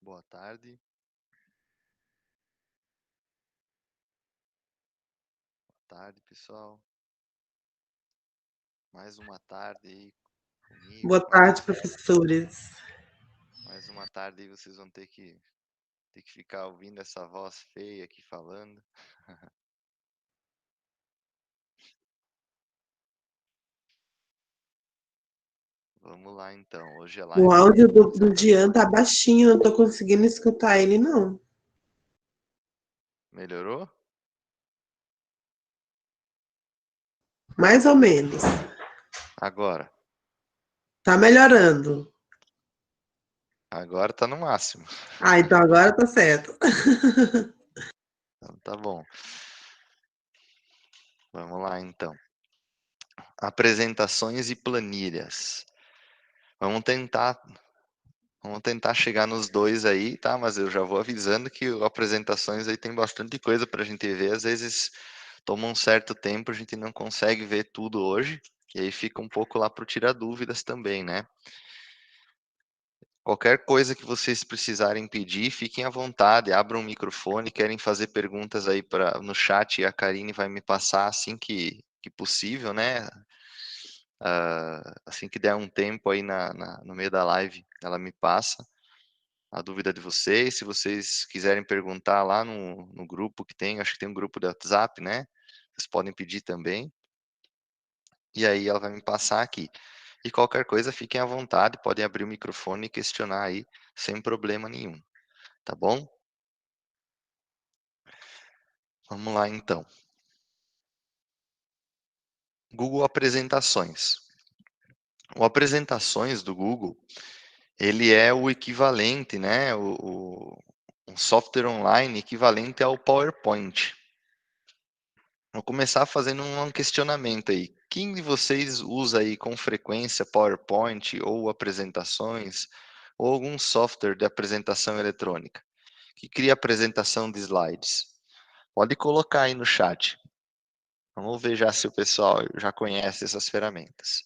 Boa tarde. Boa tarde, pessoal. Mais uma tarde aí comigo. Boa tarde, professores. Mais uma tarde aí vocês vão ter que ficar ouvindo essa voz feia aqui falando. Vamos lá então. Hoje é O live de áudio do Dian apresentações. tá baixinho, não tô conseguindo escutar ele, não. Melhorou? Mais ou menos. Agora. Tá melhorando. Agora tá no máximo. Ah, então agora tá certo. Então tá bom. Vamos lá então. Apresentações e planilhas. Vamos tentar, vamos tentar chegar nos dois aí, tá? Mas eu já vou avisando que o apresentações aí tem bastante coisa para a gente ver. Às vezes toma um certo tempo, a gente não consegue ver tudo hoje, e aí fica um pouco lá para tirar dúvidas também, né? Qualquer coisa que vocês precisarem pedir, fiquem à vontade, abram o microfone, querem fazer perguntas aí no chat, e a Karine vai me passar assim que possível, né? Assim que der um tempo aí no meio da live, ela me passa a dúvida de vocês. Se vocês quiserem perguntar lá no grupo que tem, acho que tem um grupo de WhatsApp, né? Vocês podem pedir também. E aí ela vai me passar aqui. E qualquer coisa, fiquem à vontade, podem abrir o microfone e questionar aí, sem problema nenhum, tá bom? Vamos lá então. Google Apresentações. O Apresentações do Google, ele é o equivalente, né? Um software online equivalente ao PowerPoint. Vou começar fazendo um questionamento aí. Quem de vocês usa aí com frequência PowerPoint ou apresentações ou algum software de apresentação eletrônica que cria apresentação de slides? Pode colocar aí no chat. Vamos ver já se o pessoal já conhece essas ferramentas,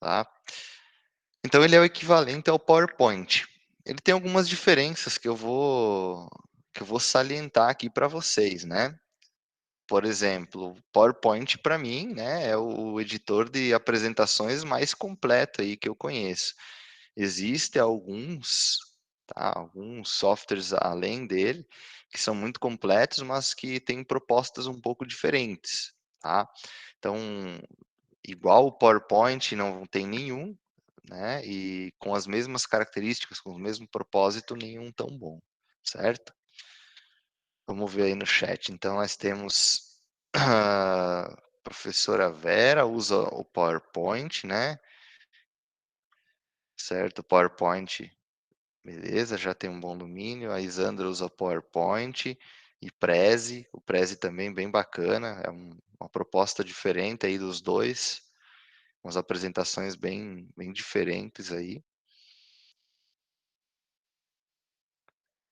tá? Então ele é o equivalente ao PowerPoint. Ele tem algumas diferenças que eu vou salientar aqui para vocês, né? Por exemplo, PowerPoint para mim, né, é o editor de apresentações mais completo aí que eu conheço. Existem alguns, tá, alguns softwares além dele que são muito completos, mas que têm propostas um pouco diferentes, tá? Então, igual o PowerPoint não tem nenhum, né, e com as mesmas características, com o mesmo propósito, nenhum tão bom, certo? Vamos ver aí no chat. Então, nós temos a professora Vera usa o PowerPoint, né? Certo, PowerPoint, beleza, já tem um bom domínio. A Isandra usa o PowerPoint e Prezi, o Prezi também bem bacana, é uma proposta diferente aí dos dois, umas apresentações bem diferentes aí.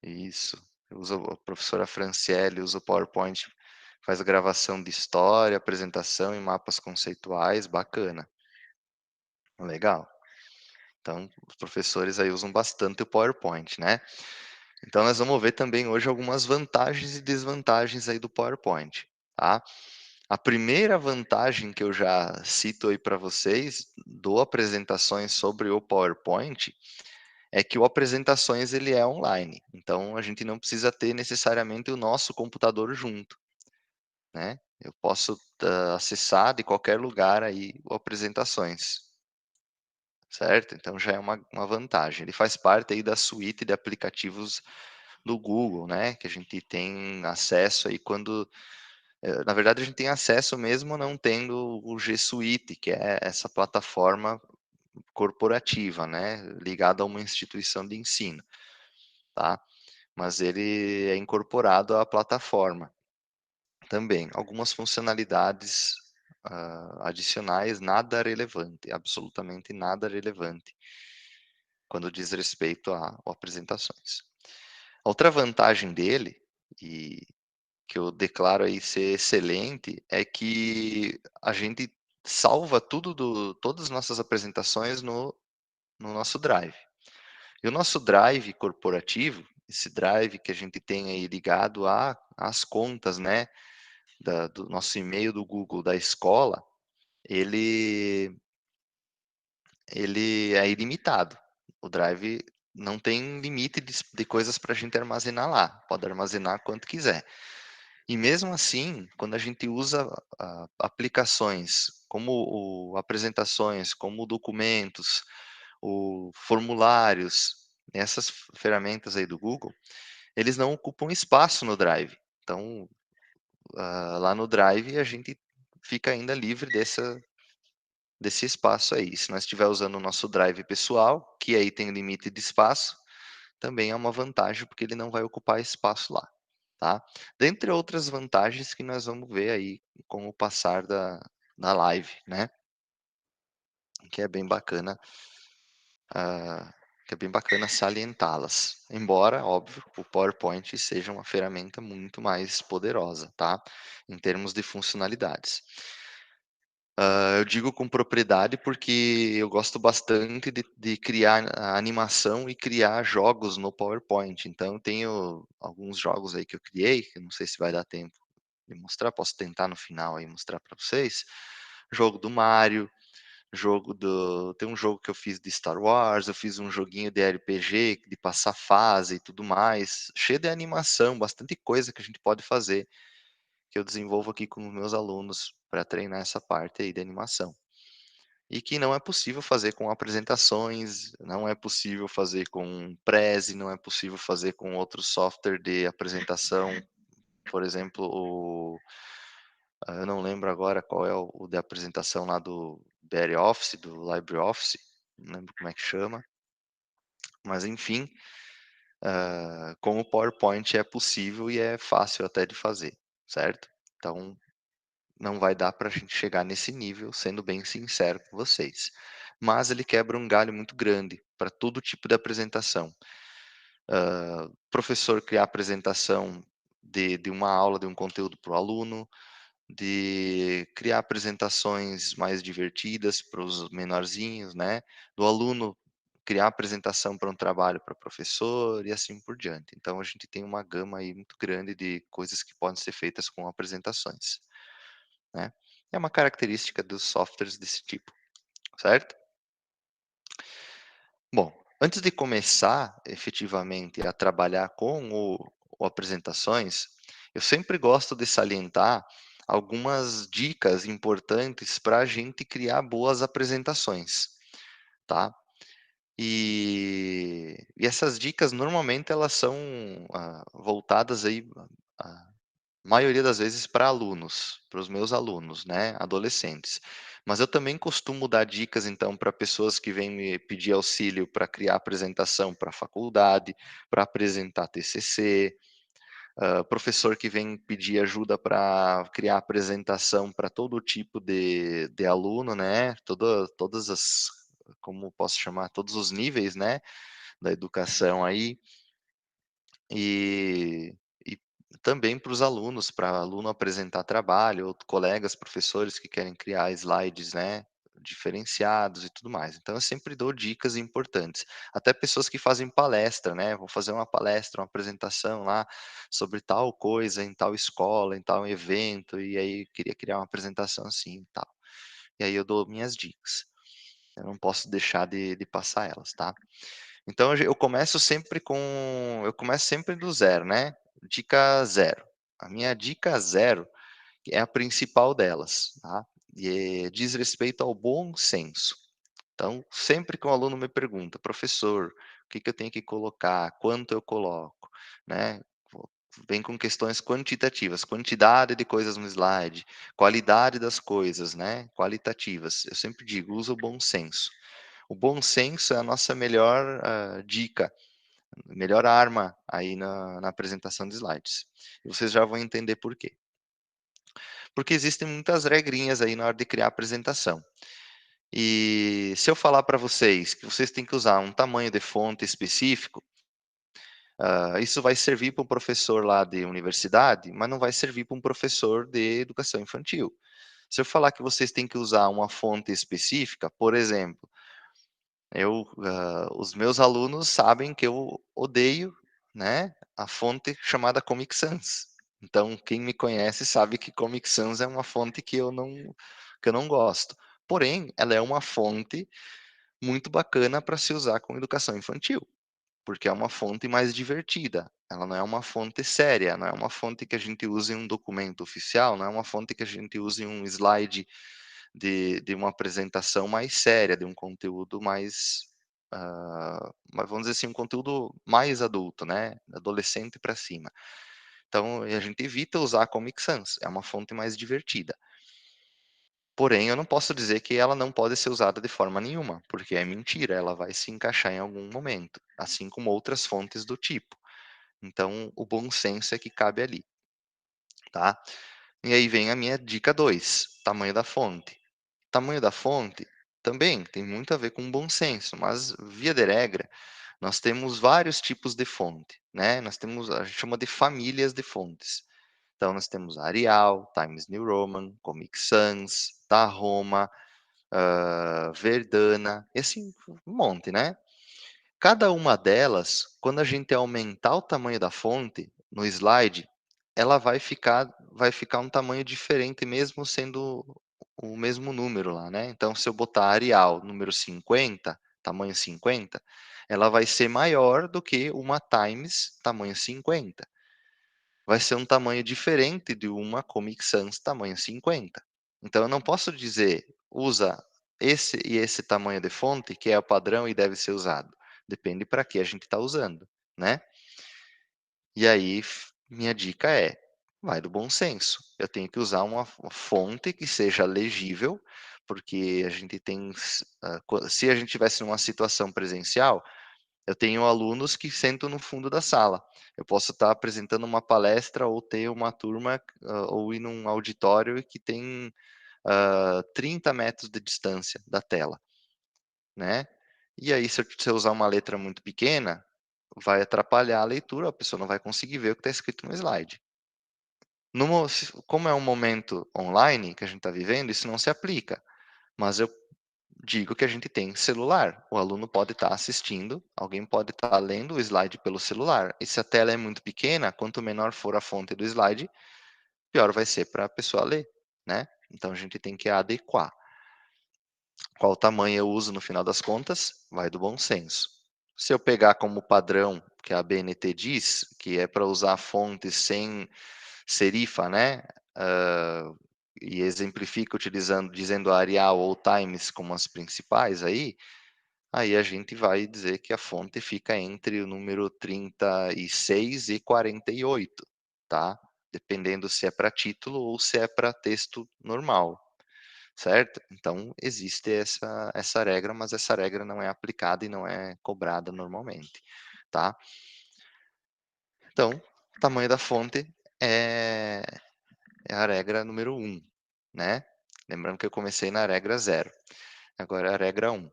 Isso. A professora Franciele usa o PowerPoint, faz gravação de história, apresentação e mapas conceituais, bacana. Legal. Então, os professores aí usam bastante o PowerPoint, né? Então, nós vamos ver também hoje algumas vantagens e desvantagens aí do PowerPoint, tá? A primeira vantagem que eu já cito aí para vocês do apresentações sobre o PowerPoint é que o apresentações ele é online. Então, a gente não precisa ter necessariamente o nosso computador junto, né? Eu posso acessar de qualquer lugar aí o apresentações, certo? Então já é uma vantagem. Ele faz parte aí da suíte de aplicativos do Google, né? Que a gente tem acesso aí quando, na verdade a gente tem acesso mesmo não tendo o G Suite, que é essa plataforma corporativa, né? Ligada a uma instituição de ensino, tá? Mas ele é incorporado à plataforma também. Algumas funcionalidades adicionais, nada relevante, absolutamente nada relevante quando diz respeito a apresentações. Outra vantagem dele, e que eu declaro aí ser excelente, é que a gente salva todas as nossas apresentações no nosso Drive. E o nosso Drive corporativo, esse Drive que a gente tem aí ligado às contas, né, do nosso e-mail do Google da escola, ele ele é ilimitado. O Drive não tem limite de coisas para a gente armazenar lá, pode armazenar quanto quiser. E mesmo assim, quando a gente usa aplicações como apresentações, como documentos, o formulários, essas ferramentas aí do Google, eles não ocupam espaço no Drive. Então, lá no Drive a gente fica ainda livre desse espaço aí. Se nós estiver usando o nosso Drive pessoal, que aí tem limite de espaço, também é uma vantagem, porque ele não vai ocupar espaço lá, tá? Dentre outras vantagens que nós vamos ver aí com o passar da live, né? Que é bem bacana, ah, que é bem bacana salientá-las. Embora, óbvio, o PowerPoint seja uma ferramenta muito mais poderosa, tá? Em termos de funcionalidades. Eu digo com propriedade porque eu gosto bastante de criar a animação e criar jogos no PowerPoint. Então, eu tenho alguns jogos aí que eu criei, que eu não sei se vai dar tempo de mostrar, posso tentar no final aí mostrar para vocês. Jogo do Mario, tem um jogo que eu fiz de Star Wars, eu fiz um joguinho de RPG, de passar fase e tudo mais, cheio de animação, bastante coisa que a gente pode fazer, que eu desenvolvo aqui com os meus alunos para treinar essa parte aí de animação. E que não é possível fazer com apresentações, não é possível fazer com Prezi, não é possível fazer com outro software de apresentação, por exemplo, eu não lembro agora qual é o de apresentação lá do LibreOffice, do LibreOffice, não lembro como é que chama, mas enfim, com o PowerPoint é possível e é fácil até de fazer, certo? Então, não vai dar para a gente chegar nesse nível, sendo bem sincero com vocês. Mas ele quebra um galho muito grande para todo tipo de apresentação. Professor criar apresentação de uma aula, de um conteúdo para o aluno, de criar apresentações mais divertidas para os menorzinhos, né? Do aluno criar apresentação para um trabalho para professor e assim por diante. Então a gente tem uma gama aí muito grande de coisas que podem ser feitas com apresentações, né? É uma característica dos softwares desse tipo, certo? Bom, antes de começar efetivamente a trabalhar com o apresentações, eu sempre gosto de salientar algumas dicas importantes para a gente criar boas apresentações, tá? E essas dicas normalmente elas são voltadas aí maioria das vezes para alunos, para os meus alunos, né, adolescentes. Mas eu também costumo dar dicas, então, para pessoas que vêm me pedir auxílio para criar apresentação para a faculdade, para apresentar TCC, professor que vem pedir ajuda para criar apresentação para todo tipo de aluno, né, todas as, como posso chamar, todos os níveis, né, da educação aí. E também para os alunos, para aluno apresentar trabalho, ou colegas, professores que querem criar slides, né, diferenciados e tudo mais. Então eu sempre dou dicas importantes. Até pessoas que fazem palestra, né, vou fazer uma palestra, uma apresentação lá sobre tal coisa em tal escola, em tal evento, e aí queria criar uma apresentação assim e tal. E aí eu dou minhas dicas. Eu não posso deixar de passar elas, tá? Então eu começo sempre do zero, né, dica zero. A minha dica zero é a principal delas, tá, e diz respeito ao bom senso. Então, sempre que um aluno me pergunta: "Professor, o que que eu tenho que colocar? Quanto eu coloco?", né, vem com questões quantitativas, quantidade de coisas no slide, qualidade das coisas, né, qualitativas. Eu sempre digo: "Usa o bom senso". O bom senso é a nossa melhor, dica, melhor arma aí na apresentação de slides. E vocês já vão entender por quê. Porque existem muitas regrinhas aí na hora de criar a apresentação. E se eu falar para vocês que vocês têm que usar um tamanho de fonte específico, isso vai servir para um professor lá de universidade, mas não vai servir para um professor de educação infantil. Se eu falar que vocês têm que usar uma fonte específica, por exemplo, Os meus alunos sabem que eu odeio, né, a fonte chamada Comic Sans. Então quem me conhece sabe que Comic Sans é uma fonte que eu não gosto. Porém, ela é uma fonte muito bacana para se usar com educação infantil, porque é uma fonte mais divertida. Ela não é uma fonte séria, não é uma fonte que a gente usa em um documento oficial, não é uma fonte que a gente usa em um slide de uma apresentação mais séria, de um conteúdo mais, mas vamos dizer assim, um conteúdo mais adulto, né, adolescente para cima. Então, a gente evita usar a Comic Sans, é uma fonte mais divertida. Porém, eu não posso dizer que ela não pode ser usada de forma nenhuma, porque é mentira, ela vai se encaixar em algum momento, assim como outras fontes do tipo. Então, o bom senso é que cabe ali, tá? E aí vem a minha dica 2: tamanho da fonte. Tamanho da fonte também tem muito a ver com bom senso, mas via de regra, nós temos vários tipos de fonte, né? Nós temos, a gente chama de famílias de fontes. Então nós temos Arial, Times New Roman, Comic Sans, da Roma, Verdana, esse um monte, né? Cada uma delas, quando a gente aumentar o tamanho da fonte no slide, ela vai ficar um tamanho diferente mesmo sendo o mesmo número lá, né. Então se eu botar Arial número 50, tamanho 50, ela vai ser maior do que uma Times tamanho 50. Vai ser um tamanho diferente de uma Comic Sans tamanho 50. Então eu não posso dizer: "Usa esse e esse tamanho de fonte que é o padrão e deve ser usado". Depende para que a gente está usando, né. E aí minha dica é, vai do bom senso. Eu tenho que usar uma fonte que seja legível, porque a gente tem se a gente tivesse numa situação presencial, eu tenho alunos que sentam no fundo da sala. Eu posso estar apresentando uma palestra ou ter uma turma, ou ir num auditório que tem, 30 metros de distância da tela, né. E aí se eu usar uma letra muito pequena, vai atrapalhar a leitura, a pessoa não vai conseguir ver o que está escrito no slide. Como é um momento online que a gente está vivendo, isso não se aplica, mas eu digo que a gente tem celular. O aluno pode estar assistindo, alguém pode estar lendo o slide pelo celular. E se a tela é muito pequena, quanto menor for a fonte do slide, pior vai ser para a pessoa ler, né? Então a gente tem que adequar. Qual tamanho eu uso no final das contas? Vai do bom senso. Se eu pegar como padrão, que a BNT diz, que é para usar fontes sem serifa, né? hã, e exemplifica dizendo Arial ou Times como as principais aí a gente vai dizer que a fonte fica entre o número 36 e 48, tá? Dependendo se é para título ou se é para texto normal, certo? Então existe essa regra, mas essa regra não é aplicada e não é cobrada normalmente, tá? Então, tamanho da fonte é a regra número 1, né? Lembrando que eu comecei na regra 0, agora é a regra 1.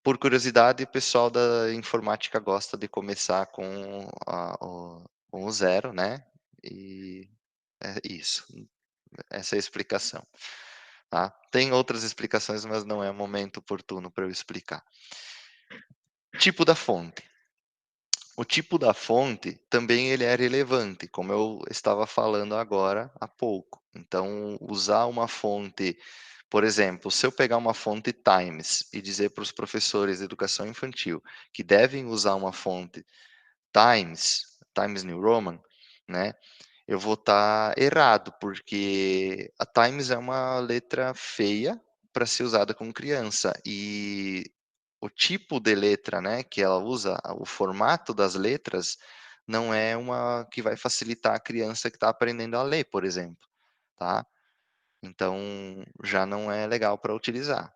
Por curiosidade, o pessoal da informática gosta de começar com o 0, né, e é isso, essa é a explicação, tá. Tem outras explicações, mas não é o momento oportuno para eu explicar. Tipo da fonte. O tipo da fonte também ele é relevante, como eu estava falando agora há pouco. Então, usar uma fonte, por exemplo, se eu pegar uma fonte Times e dizer para os professores de educação infantil que devem usar uma fonte Times, Times New Roman, né, eu vou estar errado, porque a Times é uma letra feia para ser usada com criança e o tipo de letra, né, que ela usa, o formato das letras, não é uma que vai facilitar a criança que está aprendendo a ler, por exemplo, tá. Então, já não é legal para utilizar,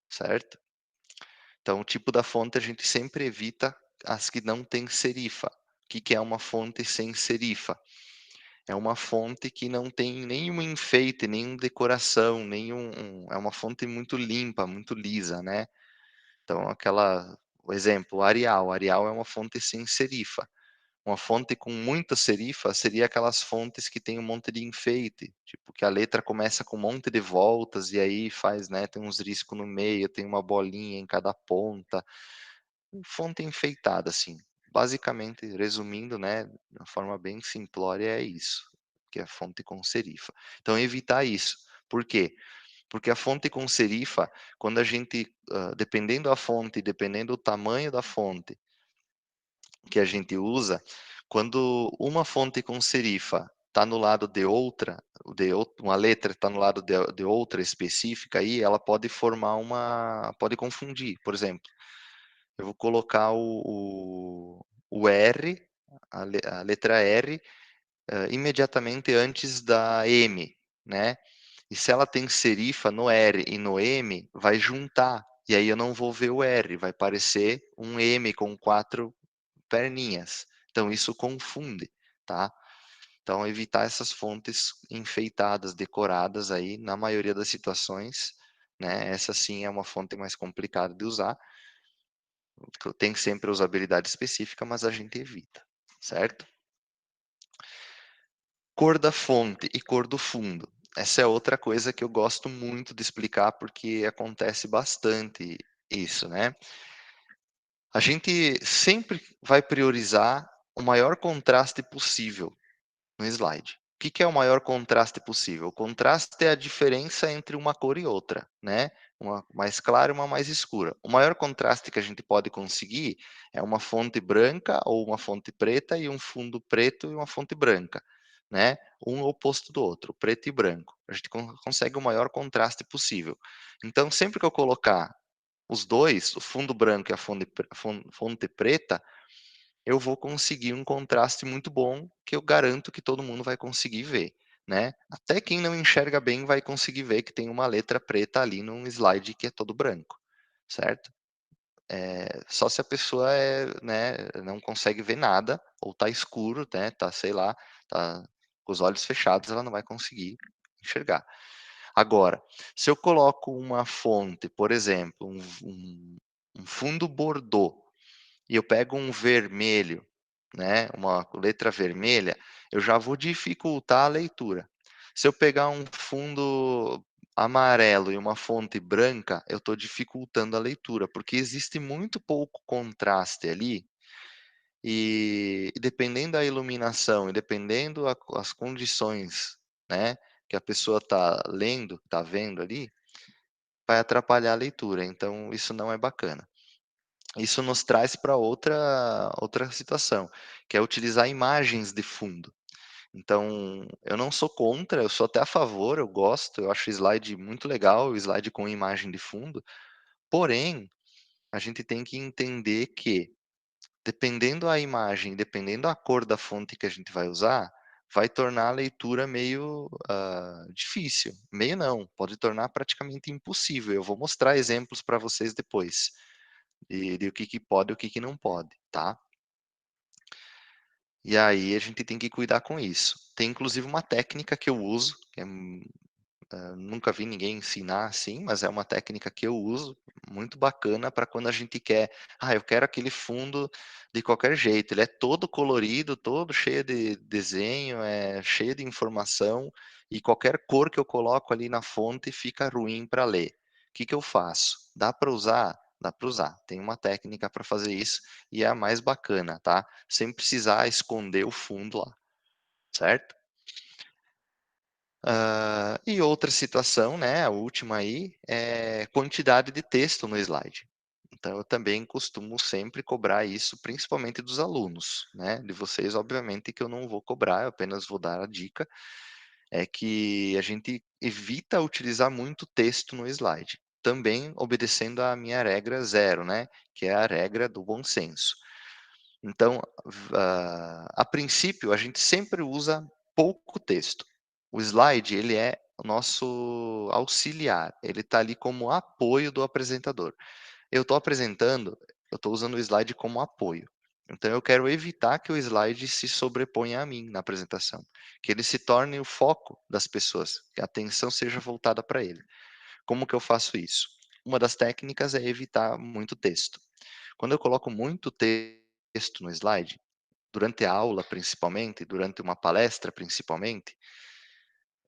certo. Então, o tipo da fonte a gente sempre evita as que não têm serifa. O que que é uma fonte sem serifa? É uma fonte que não tem nenhum enfeite, nenhum decoração, é uma fonte muito limpa, muito lisa, né. Então o exemplo, Arial. Arial é uma fonte sem serifa. Uma fonte com muita serifa seria aquelas fontes que tem um monte de enfeite, tipo, que a letra começa com um monte de voltas e aí faz, né, tem uns riscos no meio, tem uma bolinha em cada ponta. Fonte enfeitada, assim. Basicamente, resumindo, né, de uma forma bem simplória, é isso, que é fonte com serifa. Então evitar isso. Por quê? Porque a fonte com serifa, quando a gente, dependendo da fonte, dependendo do tamanho da fonte que a gente usa, quando uma fonte com serifa está no lado de outra, uma letra está no lado de outra específica aí, ela pode formar pode confundir. Por exemplo, eu vou colocar o R, a letra R, imediatamente antes da M, né. E se ela tem serifa no R e no M, vai juntar, e aí eu não vou ver o R, vai parecer um M com 4 perninhas. Então isso confunde, tá. Então evitar essas fontes enfeitadas, decoradas aí, na maioria das situações, né, essa sim é uma fonte mais complicada de usar, tem sempre a usabilidade específica, mas a gente evita, certo? Cor da fonte e cor do fundo. Essa é outra coisa que eu gosto muito de explicar, porque acontece bastante isso, né? A gente sempre vai priorizar o maior contraste possível no slide. O que é o maior contraste possível? O contraste é a diferença entre uma cor e outra, né? Uma mais clara e uma mais escura. O maior contraste que a gente pode conseguir é uma fonte branca ou uma fonte preta e um fundo preto e uma fonte branca, né? Um oposto do outro, preto e branco. A gente consegue o maior contraste possível. Então, sempre que eu colocar os dois, o fundo branco e a fonte preta, eu vou conseguir um contraste muito bom, que eu garanto que todo mundo vai conseguir ver, né. Até quem não enxerga bem vai conseguir ver que tem uma letra preta ali num slide que é todo branco, certo. Só se a pessoa né, não consegue ver nada, ou tá escuro, né, tá, sei lá, tá com os olhos fechados, ela não vai conseguir enxergar. Agora, se eu coloco uma fonte, por exemplo, um fundo bordô, e eu pego um vermelho, né, uma letra vermelha, eu já vou dificultar a leitura. Se eu pegar um fundo amarelo e uma fonte branca, eu estou dificultando a leitura, porque existe muito pouco contraste ali, e dependendo da iluminação e dependendo as condições, né, que a pessoa está lendo, está vendo ali, vai atrapalhar a leitura, então isso não é bacana. Isso nos traz para outra situação, que é utilizar imagens de fundo. Então, eu não sou contra, eu sou até a favor, eu gosto, eu acho o slide muito legal, o slide com imagem de fundo, porém, a gente tem que entender que, dependendo a imagem, dependendo a cor da fonte que a gente vai usar, vai tornar a leitura meio, difícil. Meio não, pode tornar praticamente impossível. Eu vou mostrar exemplos para vocês depois, de o que pode e o que não pode, tá. E aí a gente tem que cuidar com isso. Tem inclusive uma técnica que eu uso, que é nunca vi ninguém ensinar assim, mas é uma técnica que eu uso, muito bacana para quando a gente quer: "Ah, eu quero aquele fundo de qualquer jeito, ele é todo colorido, todo cheio de desenho, é cheio de informação, e qualquer cor que eu coloco ali na fonte fica ruim para ler". O que que eu faço? Dá para usar? Dá para usar. Tem uma técnica para fazer isso, e é a mais bacana, tá? Sem precisar esconder o fundo lá, certo? E outra situação, né, a última aí, é quantidade de texto no slide. Então eu também costumo sempre cobrar isso, principalmente dos alunos, né, de vocês obviamente que eu não vou cobrar, eu apenas vou dar a dica, é que a gente evita utilizar muito texto no slide, também obedecendo a minha regra zero, né, que é a regra do bom senso. Então, a princípio, a gente sempre usa pouco texto. O slide, ele é o nosso auxiliar, ele está ali como apoio do apresentador. Eu estou apresentando, eu estou usando o slide como apoio. Então eu quero evitar que o slide se sobreponha a mim na apresentação, que ele se torne o foco das pessoas, que a atenção seja voltada para ele. Como que eu faço isso? Uma das técnicas é evitar muito texto. Quando eu coloco muito texto no slide, durante a aula principalmente, durante uma palestra principalmente,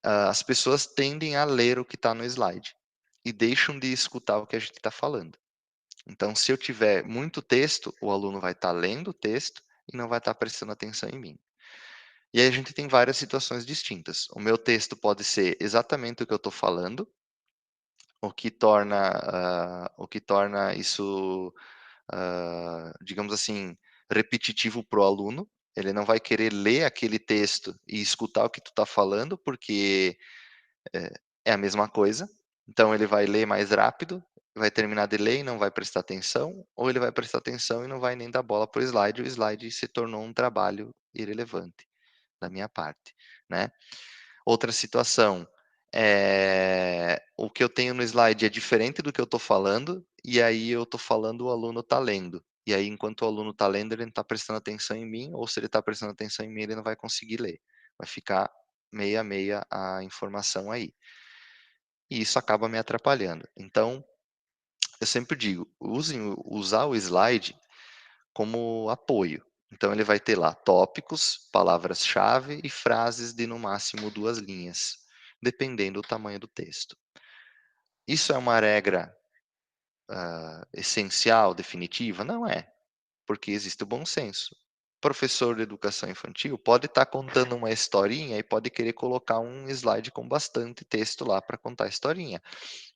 as pessoas tendem a ler o que está no slide e deixam de escutar o que a gente está falando. Então, se eu tiver muito texto, o aluno vai estar lendo o texto e não vai estar prestando atenção em mim. E aí a gente tem várias situações distintas. O meu texto pode ser exatamente o que eu estou falando, o que torna isso, digamos assim, repetitivo para o aluno. Ele não vai querer ler aquele texto e escutar o que tu está falando, porque é é a mesma coisa. Então ele vai ler mais rápido, vai terminar de ler e não vai prestar atenção, ou ele vai prestar atenção e não vai nem dar bola para o slide se tornou um trabalho irrelevante da minha parte, né. Outra situação, o que eu tenho no slide é diferente do que eu estou falando, e aí eu estou falando, o aluno está lendo. E aí enquanto o aluno está lendo, ele não está prestando atenção em mim, ou se ele está prestando atenção em mim, ele não vai conseguir ler. Vai ficar meia meia a informação aí. E isso acaba me atrapalhando. Então, eu sempre digo, usar o slide como apoio. Então ele vai ter lá tópicos, palavras-chave e frases de no máximo 2 linhas, dependendo do tamanho do texto. Isso é uma regra, essencial, definitiva? Não é, porque existe o bom senso. Professor de educação infantil pode estar contando uma historinha e pode querer colocar um slide com bastante texto lá para contar a historinha.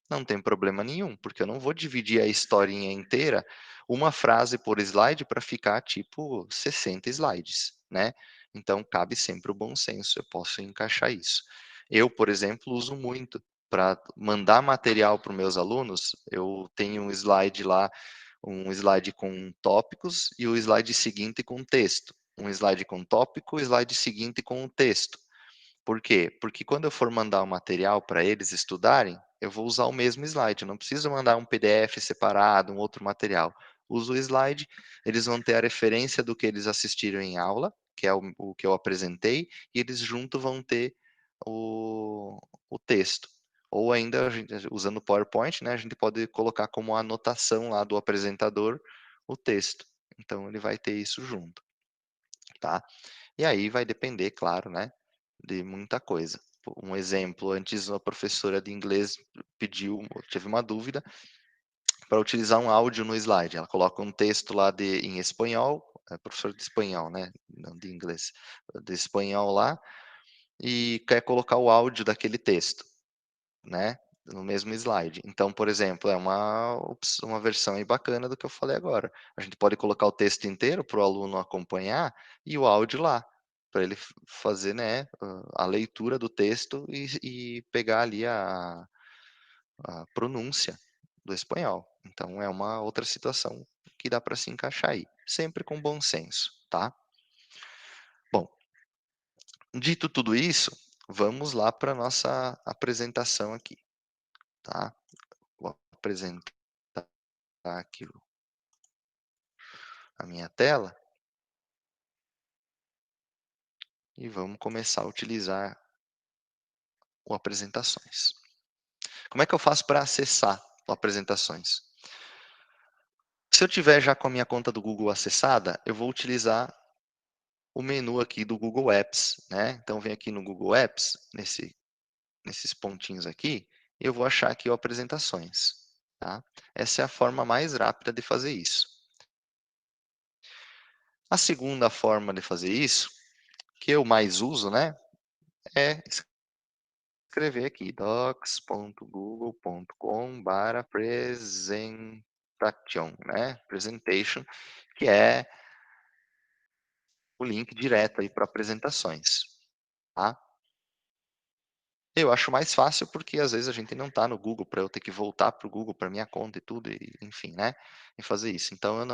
Não tem problema nenhum, porque eu não vou dividir a historinha inteira, uma frase por slide para ficar tipo 60 slides, né. Então cabe sempre o bom senso, eu posso encaixar isso. Eu, por exemplo, uso muito para mandar material para os meus alunos, eu tenho um slide com tópicos e o slide seguinte com texto. Um slide com tópico, o slide seguinte com o texto. Por quê? Porque quando eu for mandar o material para eles estudarem, eu vou usar o mesmo slide, eu não preciso mandar um PDF separado, um outro material. Uso o slide, eles vão ter a referência do que eles assistiram em aula, que é o que eu apresentei, e eles junto vão ter o, o texto. Ou ainda, usando o PowerPoint, né, a gente pode colocar como anotação lá do apresentador o texto. Então ele vai ter isso junto, tá? E aí vai depender, claro, né, de muita coisa. Um exemplo, antes uma professora de inglês teve uma dúvida para utilizar um áudio no slide. Ela coloca um texto lá em espanhol, é professora de espanhol, né, não de inglês, de espanhol lá, e quer colocar o áudio daquele texto, né, no mesmo slide. Então, por exemplo, é uma versão aí bacana do que eu falei agora. A gente pode colocar o texto inteiro para o aluno acompanhar e o áudio lá, para ele fazer, né, a leitura do texto e pegar ali a pronúncia do espanhol. Então é uma outra situação que dá para se encaixar aí, sempre com bom senso, tá? Bom, dito tudo isso, vamos lá para nossa apresentação aqui, tá? Vou apresentar aqui a minha tela e vamos começar a utilizar o Apresentações. Como é que eu faço para acessar o Apresentações? Se eu tiver já com a minha conta do Google acessada, eu vou utilizar o menu aqui do Google Apps, né? Então vem aqui no Google Apps, nesses pontinhos aqui, eu vou achar aqui o Apresentações, tá? Essa é a forma mais rápida de fazer isso. A segunda forma de fazer isso, que eu mais uso, né, é escrever aqui docs.google.com/presentation, né, presentation, que é o link direto aí para apresentações, tá. Eu acho mais fácil, porque às vezes a gente não está no Google para eu ter que voltar para o Google, para minha conta e tudo, e enfim, né, e fazer isso. Então eu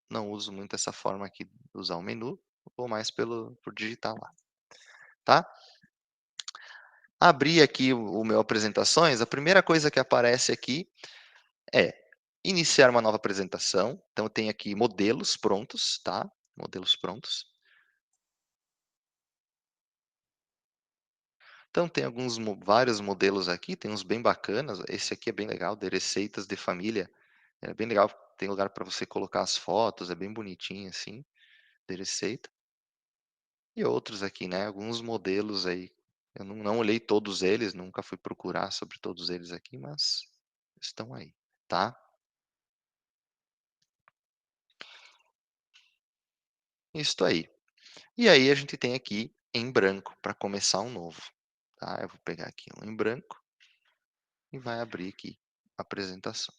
não uso muito essa forma aqui de usar o menu, vou mais por digitar lá, tá. Abri aqui o meu apresentações, a primeira coisa que aparece aqui é iniciar uma nova apresentação. Então tem aqui modelos prontos, tá, modelos prontos. Então tem vários modelos aqui, tem uns bem bacanas, esse aqui é bem legal, de receitas de família, é bem legal, tem lugar para você colocar as fotos, é bem bonitinho assim. de receita. E outros aqui, né, alguns modelos aí, eu não olhei todos eles, nunca fui procurar sobre todos eles aqui, mas estão aí, tá. Isto aí. E aí a gente tem aqui em branco para começar um novo, tá. Eu vou pegar aqui um em branco e vai abrir aqui a apresentação.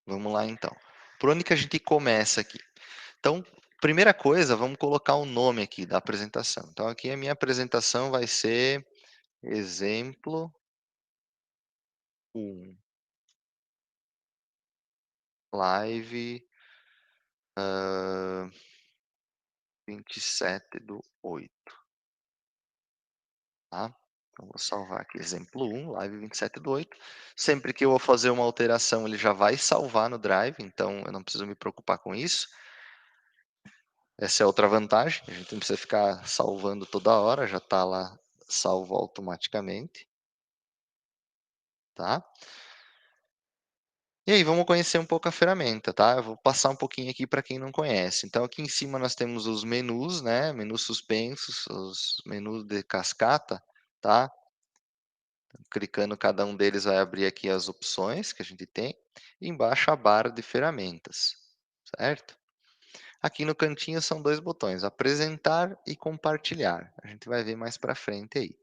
Vamos lá então. Por onde que a gente começa aqui? Então, primeira coisa, vamos colocar o nome aqui da apresentação. Então aqui a minha apresentação vai ser exemplo 1, live, 27/8, tá. Então vou salvar aqui exemplo 1, live 27/8. Sempre que eu vou fazer uma alteração, ele já vai salvar no Drive, então eu não preciso me preocupar com isso. Essa é outra vantagem, a gente não precisa ficar salvando toda hora, já está lá salvo automaticamente, tá. E aí, vamos conhecer um pouco a ferramenta, tá. Eu vou passar um pouquinho aqui para quem não conhece. Então aqui em cima nós temos os menus, né, menus suspensos, os menus de cascata, tá. Clicando cada um deles vai abrir aqui as opções que a gente tem, e embaixo a barra de ferramentas, certo. Aqui no cantinho são 2 botões, apresentar e compartilhar, a gente vai ver mais para frente aí.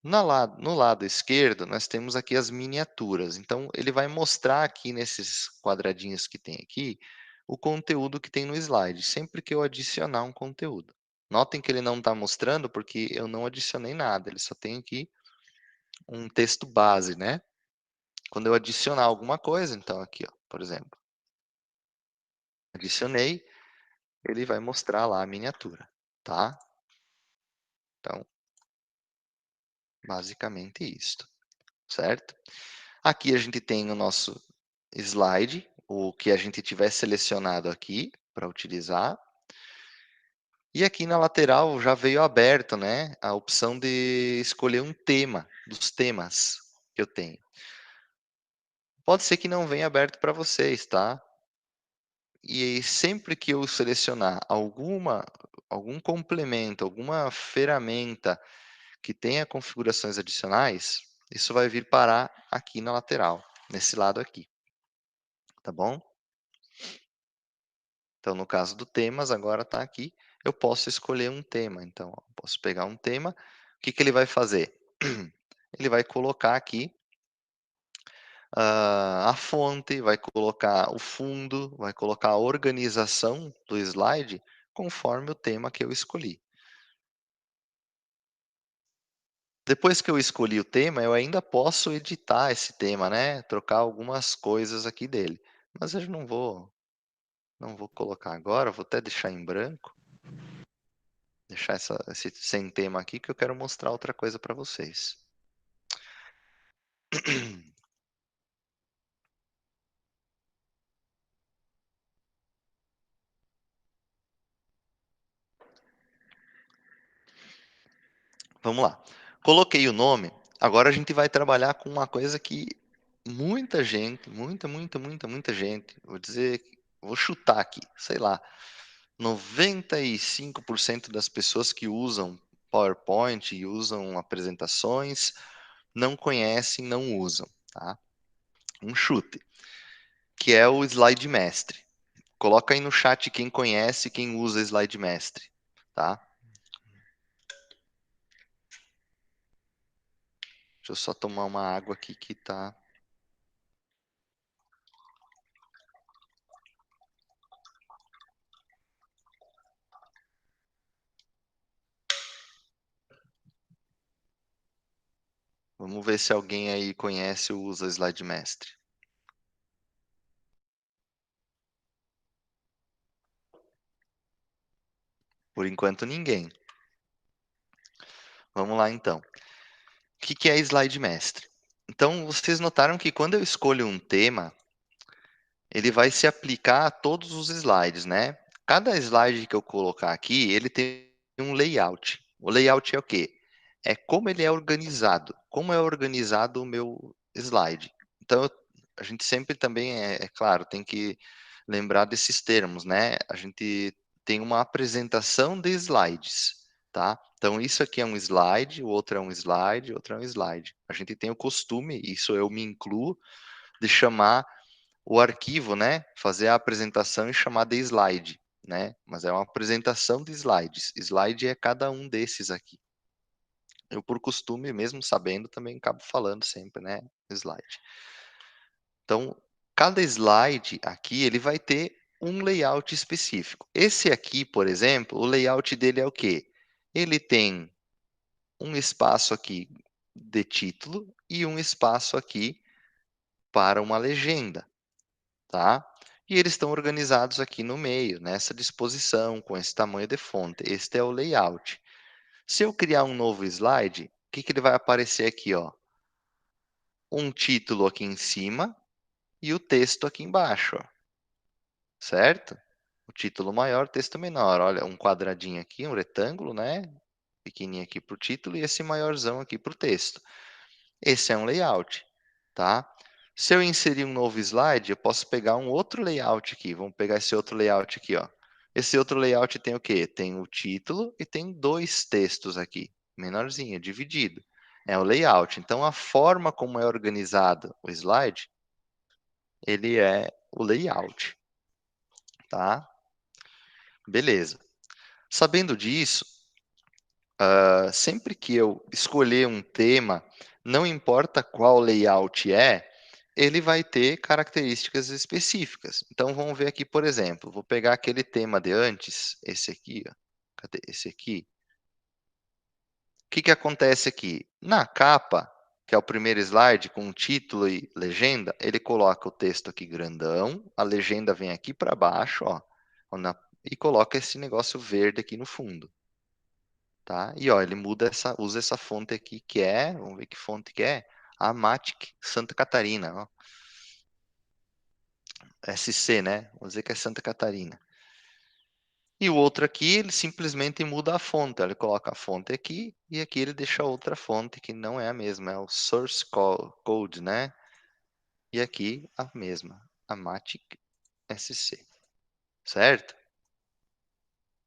No lado esquerdo, nós temos aqui as miniaturas, então ele vai mostrar aqui nesses quadradinhos que tem aqui, o conteúdo que tem no slide, sempre que eu adicionar um conteúdo. Notem que ele não está mostrando, porque eu não adicionei nada, ele só tem aqui um texto base, né. Quando eu adicionar alguma coisa, então aqui, ó, por exemplo, adicionei, ele vai mostrar lá a miniatura, tá. Então, basicamente isto, certo. Aqui a gente tem o nosso slide, o que a gente tiver selecionado aqui para utilizar. E aqui na lateral já veio aberto, né, a opção de escolher um tema, dos temas que eu tenho. Pode ser que não venha aberto para vocês, tá. E aí sempre que eu selecionar algum complemento, alguma ferramenta que tenha configurações adicionais, isso vai vir parar aqui na lateral, nesse lado aqui, tá bom? Então, no caso do temas, agora está aqui, eu posso escolher um tema. Então, ó, posso pegar um tema, o que que ele vai fazer? Ele vai colocar aqui a fonte, vai colocar o fundo, vai colocar a organização do slide conforme o tema que eu escolhi. Depois que eu escolhi o tema, eu ainda posso editar esse tema, né? Trocar algumas coisas aqui dele. Mas eu não vou colocar agora, vou até deixar em branco. Deixar esse sem tema aqui, que eu quero mostrar outra coisa para vocês. Vamos lá. Coloquei o nome, agora a gente vai trabalhar com uma coisa que muita gente, muita gente, vou chutar aqui, sei lá, 95% das pessoas que usam PowerPoint e usam apresentações, não conhecem, não usam, tá. Um chute, que é o slide mestre. Coloca aí no chat quem conhece, quem usa slide mestre, tá. Deixa eu só tomar uma água aqui que tá. Vamos ver se alguém aí conhece ou usa slide mestre. Por enquanto ninguém. Vamos lá então. O que que é slide mestre? Então vocês notaram que quando eu escolho um tema, ele vai se aplicar a todos os slides, né. Cada slide que eu colocar aqui, ele tem um layout. O layout é o quê? É como ele é organizado, como é organizado o meu slide. Então, a gente sempre também, é claro, tem que lembrar desses termos, né? A gente tem uma apresentação de slides, tá? Então, isso aqui é um slide, o outro é um slide, o outro é um slide. A gente tem o costume, isso eu me incluo, de chamar o arquivo, né? Fazer a apresentação e chamar de slide, né? Mas é uma apresentação de slides. Slide é cada um desses aqui. Eu, por costume, mesmo sabendo, também acabo falando sempre, né? Slide. Então, cada slide aqui, ele vai ter um layout específico. Esse aqui, por exemplo, o layout dele é o quê? Ele tem um espaço aqui de título e um espaço aqui para uma legenda, tá? E eles estão organizados aqui no meio, nessa disposição, com esse tamanho de fonte. Este é o layout. Se eu criar um novo slide, o que, que ele vai aparecer aqui, ó? Um título aqui em cima e o texto aqui embaixo, ó, certo? O título maior, texto menor. Olha, um quadradinho aqui, um retângulo, né? Pequenininho aqui para o título e esse maiorzão aqui para o texto. Esse é um layout, tá? Se eu inserir um novo slide, eu posso pegar um outro layout aqui. Vamos pegar esse outro layout aqui, ó. Esse outro layout tem o quê? Tem o título e tem dois textos aqui, menorzinho, dividido. É o layout. Então, a forma como é organizado o slide, ele é o layout, tá? Beleza. Sabendo disso, sempre que eu escolher um tema, não importa qual layout é, ele vai ter características específicas. Então, vamos ver aqui, por exemplo, vou pegar aquele tema de antes, esse aqui, ó. Cadê esse aqui? O que que acontece aqui? Na capa, que é o primeiro slide, com título e legenda, ele coloca o texto aqui grandão, a legenda vem aqui para baixo, ó, e coloca esse negócio verde aqui no fundo. Tá? E ó, ele usa essa fonte aqui que é, vamos ver que fonte que é, a Matic Santa Catarina, ó. SC, né? Vamos dizer que é Santa Catarina. E o outro aqui, ele simplesmente muda a fonte. Ele coloca a fonte aqui e aqui ele deixa outra fonte que não é a mesma, é o source code, né? E aqui a mesma, a Matic SC, certo?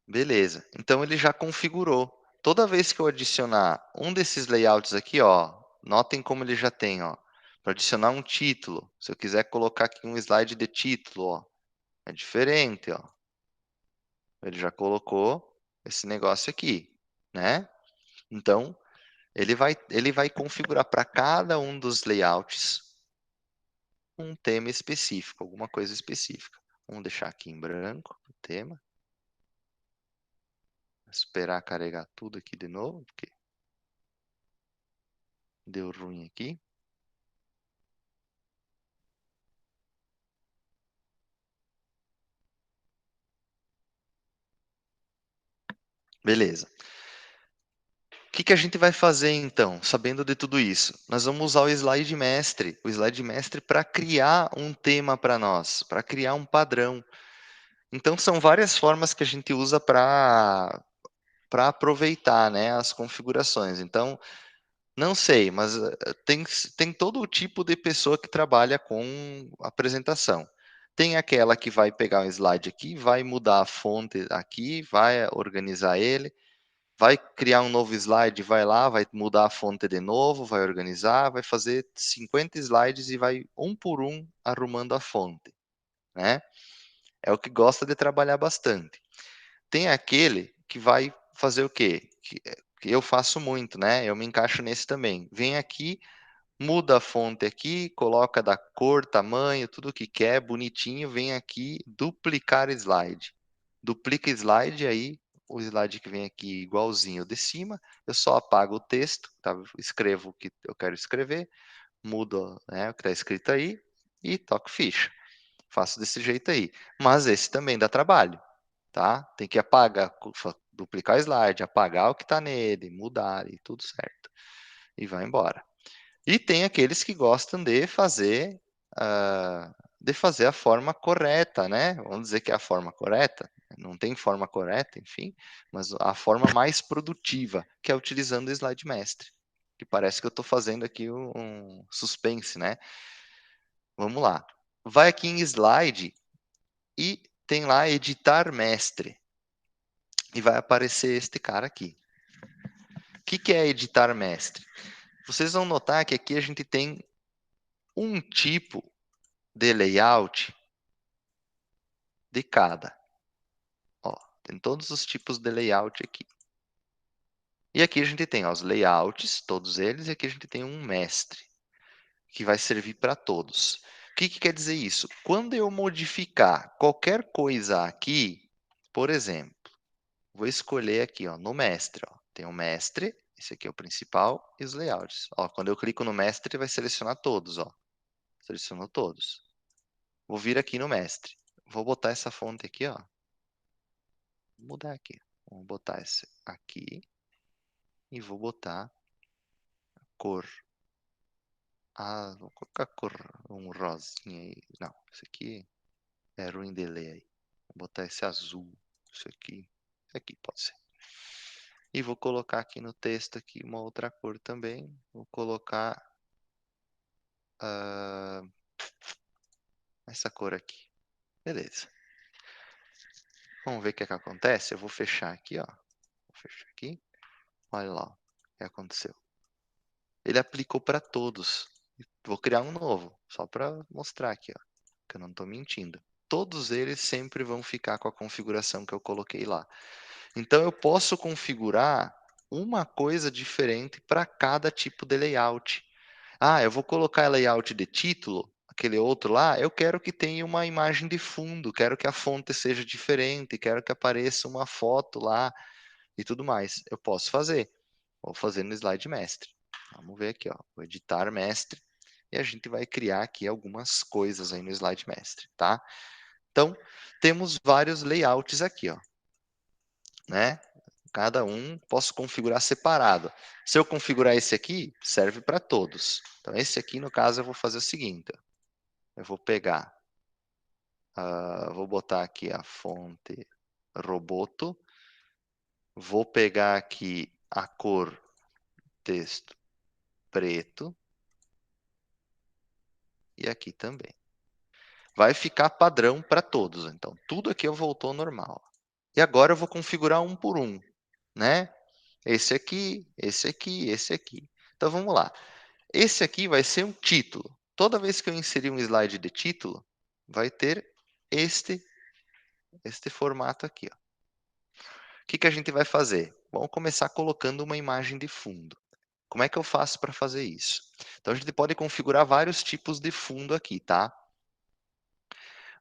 Beleza. Então ele já configurou. Toda vez que eu adicionar um desses layouts aqui, ó, notem como ele já tem, ó, para adicionar um título. Se eu quiser colocar aqui um slide de título, ó, é diferente, ó. Ele já colocou esse negócio aqui, né? Então, ele vai configurar para cada um dos layouts um tema específico, alguma coisa específica. Vamos deixar aqui em branco o tema. Esperar carregar tudo aqui de novo, porque deu ruim aqui. Beleza. O que, que a gente vai fazer então, sabendo de tudo isso? Nós vamos usar o slide mestre para criar um tema para nós, para criar um padrão. Então são várias formas que a gente usa para aproveitar, né, as configurações. Então, não sei, mas tem todo o tipo de pessoa que trabalha com apresentação. Tem aquela que vai pegar um slide aqui, vai mudar a fonte aqui, vai organizar ele, vai criar um novo slide, vai lá, vai mudar a fonte de novo, vai organizar, vai fazer 50 slides e vai um por um arrumando a fonte, né? É o que gosta de trabalhar bastante. Tem aquele que vai fazer o quê? Que eu faço muito, né? Eu me encaixo nesse também. Vem aqui, muda a fonte aqui, coloca da cor, tamanho, tudo o que quer, bonitinho, vem aqui, duplicar slide. Duplica slide, aí o slide que vem aqui igualzinho o de cima, eu só apago o texto, tá? Escrevo o que eu quero escrever, mudo, né, o que está escrito aí e toco ficha. Faço desse jeito aí. Mas esse também dá trabalho, tá? Tem que apagar, duplicar o slide, apagar o que está nele, mudar e tudo certo. E vai embora. E tem aqueles que gostam de fazer a forma correta, né? Vamos dizer que é a forma correta. Não tem forma correta, enfim, mas a forma mais produtiva, que é utilizando o slide mestre. Que parece que eu estou fazendo aqui um suspense, né? Vamos lá. Vai aqui em slide e tem lá editar mestre. E vai aparecer este cara aqui. O que é editar mestre? Vocês vão notar que aqui a gente tem um tipo de layout de cada. Ó, tem todos os tipos de layout aqui. E aqui a gente tem ó, os layouts, todos eles, e aqui a gente tem um mestre, que vai servir para todos. O que quer dizer isso? Quando eu modificar qualquer coisa aqui, por exemplo, vou escolher aqui ó, no mestre. Ó, tem o mestre, esse aqui é o principal, e os layouts. Ó, quando eu clico no mestre, vai selecionar todos. Ó, selecionou todos. Vou vir aqui no mestre. Vou botar essa fonte aqui. Ó, vou mudar aqui. Vou botar esse aqui. E vou botar cor. Ah, vou colocar cor, um rosinha aí. Não, esse aqui é ruim de ler aí. Vou botar esse azul. Isso aqui. Esse aqui pode ser. E vou colocar aqui no texto aqui uma outra cor também. Vou colocar essa cor aqui. Beleza. Vamos ver o que acontece. Eu vou fechar aqui, ó. Vou fechar aqui. Olha lá o que aconteceu. Ele aplicou para todos. Vou criar um novo, só para mostrar aqui, ó, que eu não estou mentindo. Todos eles sempre vão ficar com a configuração que eu coloquei lá. Então, eu posso configurar uma coisa diferente para cada tipo de layout. Ah, eu vou colocar layout de título, aquele outro lá, eu quero que tenha uma imagem de fundo, quero que a fonte seja diferente, quero que apareça uma foto lá e tudo mais. Eu posso fazer. Vou fazer no slide mestre. Vamos ver aqui, ó. Vou editar mestre e a gente vai criar aqui algumas coisas aí no slide mestre, tá? Então, temos vários layouts aqui, ó, né? Cada um posso configurar separado. Se eu configurar esse aqui, serve para todos. Então, esse aqui, no caso, eu vou fazer o seguinte. Eu vou pegar, vou botar aqui a fonte Roboto. Vou pegar aqui a cor texto preto. E aqui também. Vai ficar padrão para todos. Então, tudo aqui voltou ao normal. E agora eu vou configurar um por um, né? Esse aqui, esse aqui, esse aqui. Então, vamos lá. Esse aqui vai ser um título. Toda vez que eu inserir um slide de título, vai ter este formato aqui. Ó. O que a gente vai fazer? Vamos começar colocando uma imagem de fundo. Como é que eu faço para fazer isso? Então, a gente pode configurar vários tipos de fundo aqui, tá?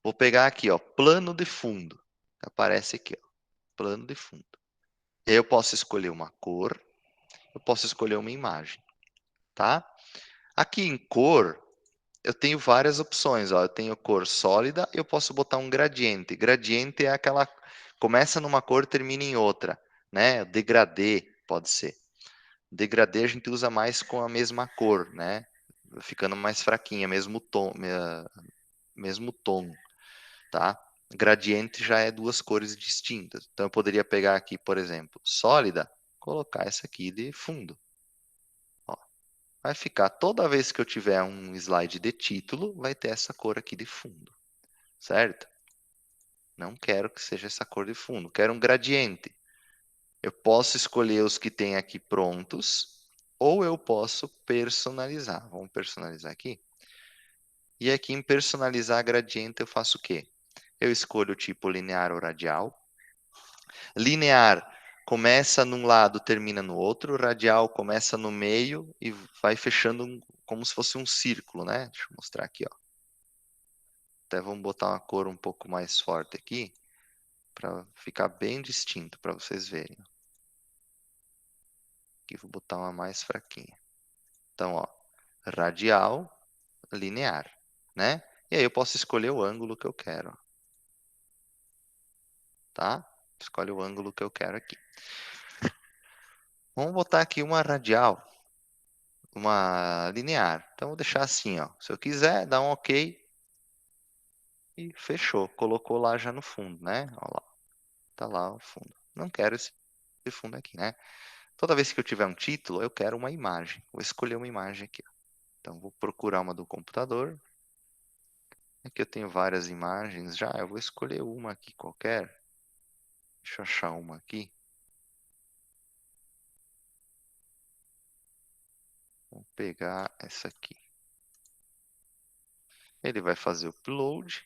Vou pegar aqui, ó, plano de fundo. Aparece aqui, ó, plano de fundo. E aí eu posso escolher uma cor, eu posso escolher uma imagem, tá? Aqui em cor, eu tenho várias opções, ó. Eu tenho cor sólida, eu posso botar um gradiente. Gradiente é aquela começa numa cor, termina em outra, né? Degradê pode ser. Degradê a gente usa mais com a mesma cor, né? Ficando mais fraquinha, mesmo tom, tá? Gradiente já é duas cores distintas. Então, eu poderia pegar aqui, por exemplo, sólida, colocar essa aqui de fundo. Ó, vai ficar, toda vez que eu tiver um slide de título, vai ter essa cor aqui de fundo, certo? Não quero que seja essa cor de fundo, quero um gradiente. Eu posso escolher os que tem aqui prontos, ou eu posso personalizar. Vamos personalizar aqui. E aqui em personalizar gradiente eu faço o quê? Eu escolho o tipo linear ou radial. Linear começa num lado, termina no outro. Radial começa no meio e vai fechando como se fosse um círculo, né? Deixa eu mostrar aqui, ó. Até vamos botar uma cor um pouco mais forte aqui, para ficar bem distinto, para vocês verem. Aqui vou botar uma mais fraquinha. Então, ó, radial, linear, né? E aí eu posso escolher o ângulo que eu quero, ó. Tá? Escolhe o ângulo que eu quero aqui. Vamos botar aqui uma radial, uma linear. Então, vou deixar assim, ó. Se eu quiser, dá um OK e fechou. Colocou lá já no fundo, né? Olha lá. tá lá o fundo. Não quero esse fundo aqui, né? Toda vez que eu tiver um título, eu quero uma imagem. Vou escolher uma imagem aqui, ó. Então, vou procurar uma do computador. Aqui eu tenho várias imagens já. Eu vou escolher uma aqui qualquer. Deixa eu achar uma aqui. Vou pegar essa aqui. Ele vai fazer o upload,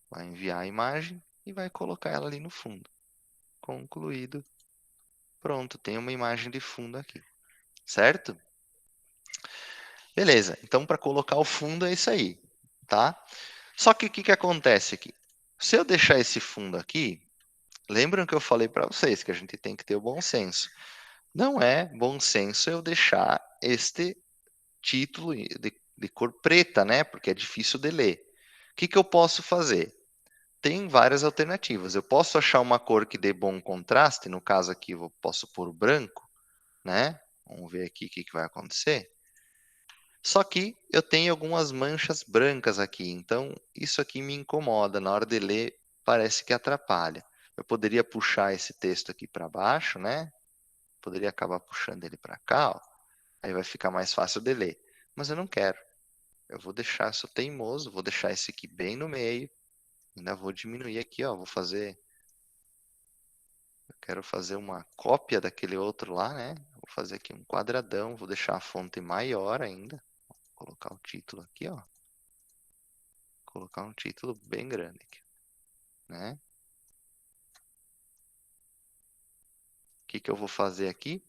vai enviar a imagem e vai colocar ela ali no fundo. Concluído. Pronto, tem uma imagem de fundo aqui. Certo? Beleza. Então, para colocar o fundo é isso aí, tá? Só que o que acontece aqui? Se eu deixar esse fundo aqui, lembram que eu falei para vocês que a gente tem que ter o bom senso. Não é bom senso eu deixar este título de cor preta, né? Porque é difícil de ler. O que eu posso fazer? Tem várias alternativas. Eu posso achar uma cor que dê bom contraste. No caso aqui, eu posso pôr o branco, né? Vamos ver aqui o que vai acontecer. Só que eu tenho algumas manchas brancas aqui, então isso aqui me incomoda. Na hora de ler, parece que atrapalha. Eu poderia puxar esse texto aqui para baixo, né? Poderia acabar puxando ele para cá, ó. Aí vai ficar mais fácil de ler. Mas eu não quero. Eu vou deixar, sou teimoso, vou deixar esse aqui bem no meio. Ainda vou diminuir aqui, ó. Eu quero fazer uma cópia daquele outro lá, né? Vou fazer aqui um quadradão, vou deixar a fonte maior ainda. Vou colocar o título aqui, ó. Colocar um título bem grande aqui, né? O que eu vou fazer aqui?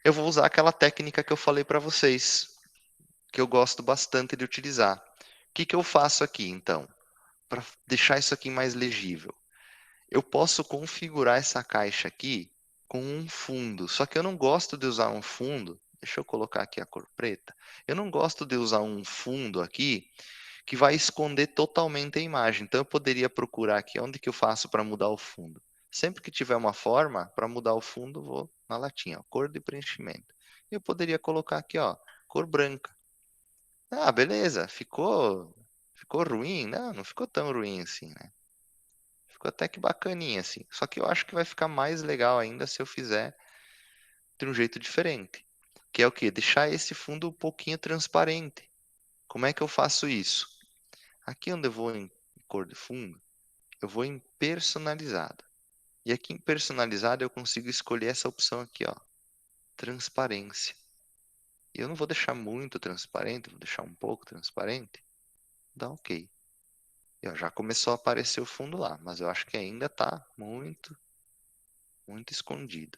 Eu vou usar aquela técnica que eu falei para vocês, que eu gosto bastante de utilizar. O que eu faço aqui, então? Para deixar isso aqui mais legível. Eu posso configurar essa caixa aqui com um fundo, só que eu não gosto de usar um fundo. Deixa eu colocar aqui a cor preta. Eu não gosto de usar um fundo aqui que vai esconder totalmente a imagem. Então eu poderia procurar aqui onde que eu faço para mudar o fundo. Sempre que tiver uma forma para mudar o fundo, vou na latinha, ó, cor de preenchimento. Eu poderia colocar aqui, ó, cor branca. Ah, beleza, ficou ruim? Não, não ficou tão ruim assim, né? Ficou até que bacaninha assim. Só que eu acho que vai ficar mais legal ainda se eu fizer de um jeito diferente. Que é o quê? Deixar esse fundo um pouquinho transparente. Como é que eu faço isso? Aqui onde eu vou em cor de fundo, eu vou em personalizado. E aqui em personalizado eu consigo escolher essa opção aqui, ó, transparência. E eu não vou deixar muito transparente, vou deixar um pouco transparente. Dá OK. E ó, já começou a aparecer o fundo lá, mas eu acho que ainda está muito, muito escondido.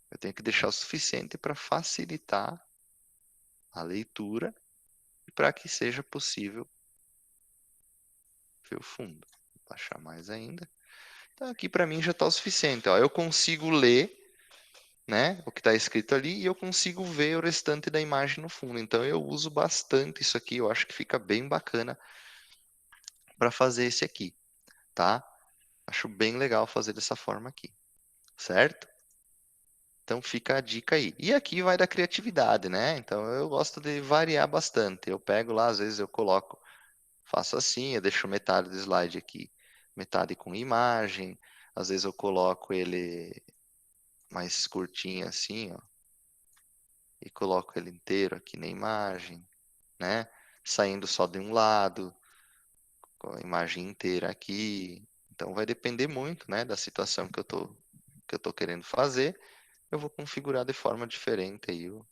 Eu tenho que deixar o suficiente para facilitar a leitura e para que seja possível ver o fundo. Vou baixar mais ainda. Então aqui para mim já está o suficiente. Ó. Eu consigo ler, né, o que está escrito ali e eu consigo ver o restante da imagem no fundo. Então eu uso bastante isso aqui. Eu acho que fica bem bacana para fazer esse aqui, tá? Acho bem legal fazer dessa forma aqui, certo? Então fica a dica aí. E aqui vai da criatividade, né? Então eu gosto de variar bastante. Eu pego lá, às vezes eu coloco, faço assim, eu deixo metade do slide aqui, metade com imagem. Às vezes eu coloco ele mais curtinho assim, ó, e coloco ele inteiro aqui na imagem, né? Saindo só de um lado, com a imagem inteira aqui. Então vai depender muito, né, da situação que eu tô querendo fazer. Eu vou configurar de forma diferente aí o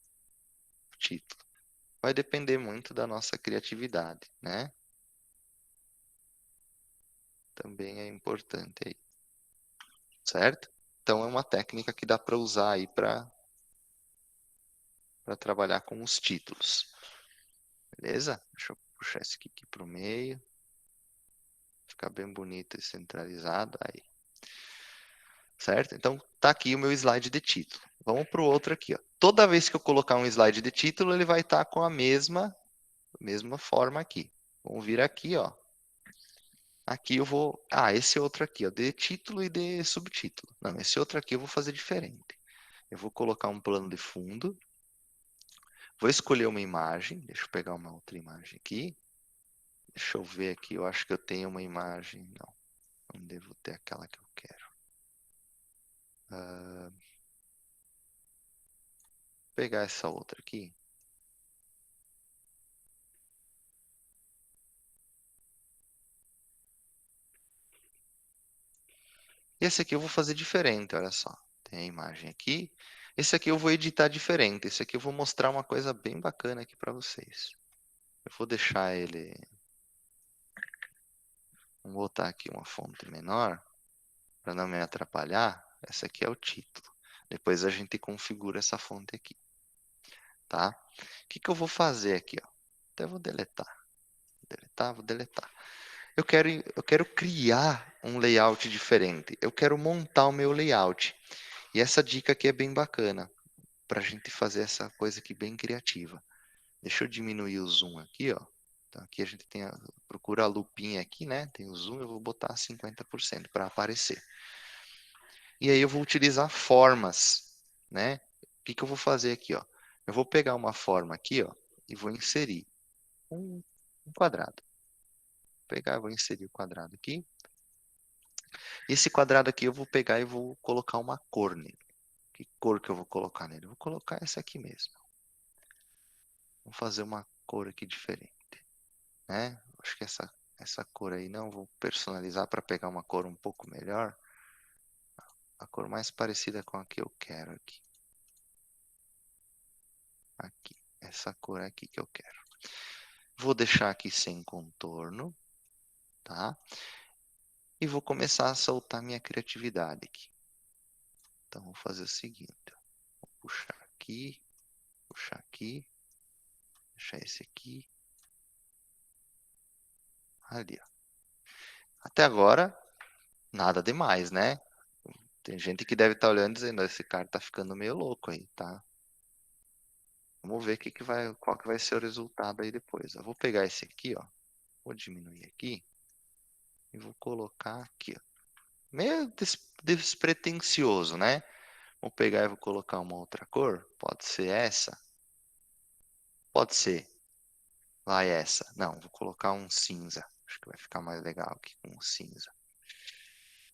título. Vai depender muito da nossa criatividade, né? Também é importante aí, certo? Então é uma técnica que dá para usar aí para trabalhar com os títulos. Beleza? Deixa eu puxar esse aqui para o meio. Ficar bem bonito e centralizado aí. Certo? Então tá aqui o meu slide de título. Vamos para o outro aqui. Ó. Toda vez que eu colocar um slide de título, ele vai estar com a mesma forma aqui. Vamos vir aqui, ó. Aqui eu vou. Ah, esse outro aqui, ó, de título e de subtítulo. Não, esse outro aqui eu vou fazer diferente. Eu vou colocar um plano de fundo. Vou escolher uma imagem. Deixa eu pegar uma outra imagem aqui. Deixa eu ver aqui. Eu acho que eu tenho uma imagem. Não, Não devo ter aquela que eu quero. Vou pegar essa outra aqui. E esse aqui eu vou fazer diferente, olha só. Tem a imagem aqui. Esse aqui eu vou editar diferente. Esse aqui eu vou mostrar uma coisa bem bacana aqui para vocês. Eu vou deixar ele... Vamos botar aqui uma fonte menor, para não me atrapalhar. Esse aqui é o título. Depois a gente configura essa fonte aqui, tá? O que eu vou fazer aqui, ó? Até vou deletar. Vou deletar. Eu quero criar um layout diferente. Eu quero montar o meu layout. E essa dica aqui é bem bacana, para a gente fazer essa coisa aqui bem criativa. Deixa eu diminuir o zoom aqui, ó. Então aqui a gente procura a lupinha aqui, né? Tem o zoom, eu vou botar 50% para aparecer. E aí eu vou utilizar formas, né? O que eu vou fazer aqui, ó? Eu vou pegar uma forma aqui, ó, e vou inserir um quadrado. Vou inserir o quadrado aqui. Esse quadrado aqui eu vou pegar e vou colocar uma cor nele. Que cor que eu vou colocar nele? Eu vou colocar essa aqui mesmo. Vou fazer uma cor aqui diferente, né? Acho que essa cor aí não, vou personalizar para pegar uma cor um pouco melhor. A cor mais parecida com a que eu quero aqui. Aqui, essa cor aqui que eu quero. Vou deixar aqui sem contorno, tá? E vou começar a soltar minha criatividade aqui. Então, vou fazer o seguinte. Vou puxar aqui, deixar esse aqui, ali, ó. Até agora, nada demais, né? Tem gente que deve estar olhando e dizendo, esse cara tá ficando meio louco aí, tá? Vamos ver qual que vai ser o resultado aí depois. Eu vou pegar esse aqui, ó. Vou diminuir aqui e vou colocar aqui, ó. Meio despretensioso, né? Vou pegar e vou colocar uma outra cor. Pode ser essa. Pode ser. Vai essa. Não, vou colocar um cinza. Acho que vai ficar mais legal aqui com um cinza.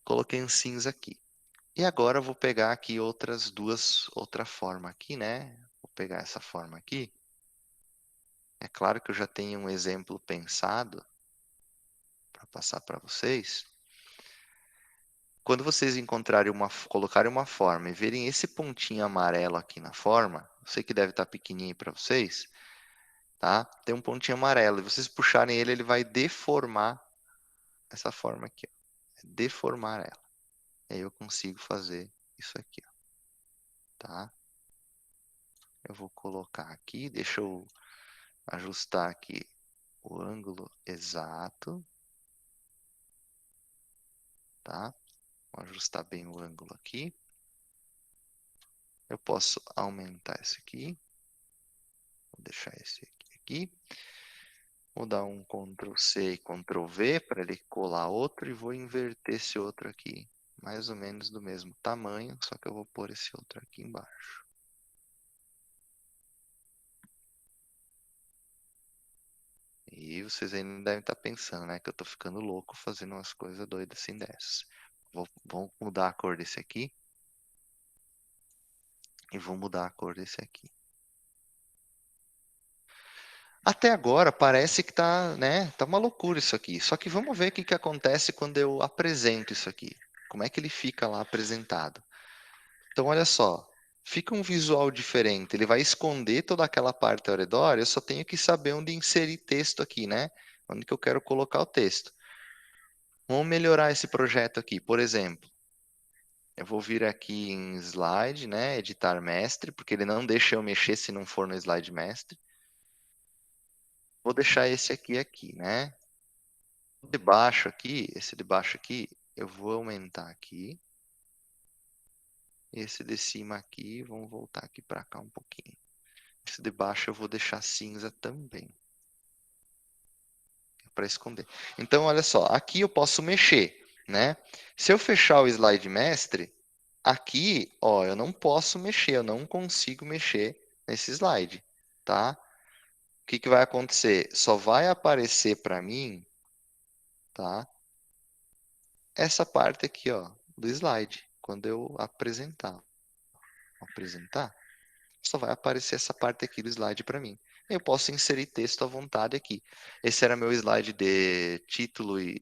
Coloquei um cinza aqui. E agora eu vou pegar aqui outra forma aqui, né? Vou pegar essa forma aqui. É claro que eu já tenho um exemplo pensado para passar para vocês. Quando vocês colocarem uma forma e verem esse pontinho amarelo aqui na forma, eu sei que deve estar pequenininho para vocês, tá? Tem um pontinho amarelo e vocês puxarem ele, ele vai deformar essa forma aqui, ó. Deformar ela. E aí eu consigo fazer isso aqui, ó, tá? Eu vou colocar aqui, deixa eu ajustar aqui o ângulo exato, tá? Vou ajustar bem o ângulo aqui. Eu posso aumentar esse aqui. Vou deixar esse aqui. Vou dar um Ctrl C e Ctrl V para ele colar outro e vou inverter esse outro aqui, mais ou menos do mesmo tamanho, só que eu vou pôr esse outro aqui embaixo. E vocês ainda devem estar pensando, né, que eu estou ficando louco fazendo umas coisas doidas assim dessas. Vou mudar a cor desse aqui e vou mudar a cor desse aqui. Até agora parece que tá, né, tá uma loucura isso aqui. Só que vamos ver o que que acontece quando eu apresento isso aqui. Como é que ele fica lá apresentado? Então, olha só, fica um visual diferente. Ele vai esconder toda aquela parte ao redor. Eu só tenho que saber onde inserir texto aqui, né? Onde que eu quero colocar o texto. Vamos melhorar esse projeto aqui. Por exemplo, eu vou vir aqui em Slide, né? Editar Mestre, porque ele não deixa eu mexer se não for no Slide Mestre. Vou deixar esse aqui, né? De baixo aqui, esse de baixo aqui, eu vou aumentar aqui. Esse de cima aqui, vamos voltar aqui para cá um pouquinho. Esse de baixo eu vou deixar cinza também, para esconder. Então, olha só, aqui eu posso mexer, né? Se eu fechar o slide mestre, aqui, ó, eu não posso mexer, eu não consigo mexer nesse slide, tá? O que que vai acontecer? Só vai aparecer para mim, tá? essa parte aqui, ó, do slide. Quando eu apresentar, só vai aparecer essa parte aqui do slide para mim. Eu posso inserir texto à vontade aqui. Esse era meu slide de título e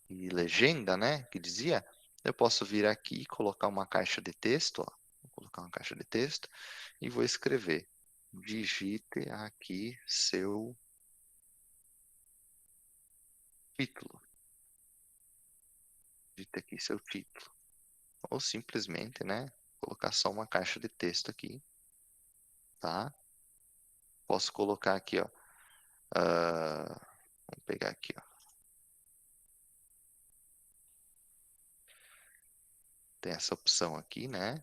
legenda, né? Que dizia. Eu posso vir aqui e colocar uma caixa de texto, ó. Vou colocar uma caixa de texto e vou escrever. Digite aqui seu título. Digite aqui seu título. Ou simplesmente, né? Colocar só uma caixa de texto aqui, tá? Posso colocar aqui, ó. Vamos pegar aqui, ó. Tem essa opção aqui, né?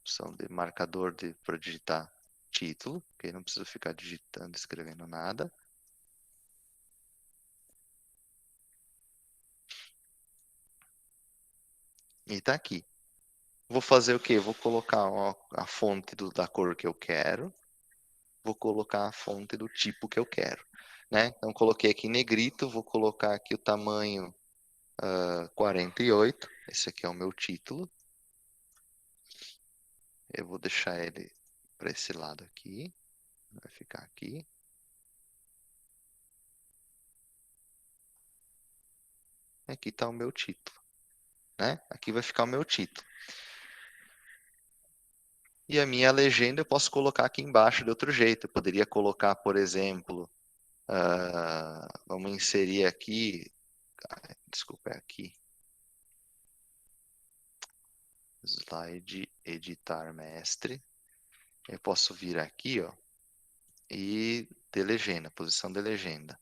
Opção de marcador para digitar título, que não precisa ficar digitando, escrevendo nada. E tá aqui. Vou fazer o quê? Vou colocar a fonte da cor que eu quero. Vou colocar a fonte do tipo que eu quero, né? Então, coloquei aqui negrito, vou colocar aqui o tamanho 48. Esse aqui é o meu título. Eu vou deixar ele para esse lado aqui. Vai ficar aqui. Aqui está o meu título, né? Aqui vai ficar o meu título. E a minha legenda eu posso colocar aqui embaixo de outro jeito. Eu poderia colocar, por exemplo, vamos inserir aqui, desculpa, é aqui, slide editar mestre. Eu posso vir aqui, ó, e ter legenda, posição de legenda.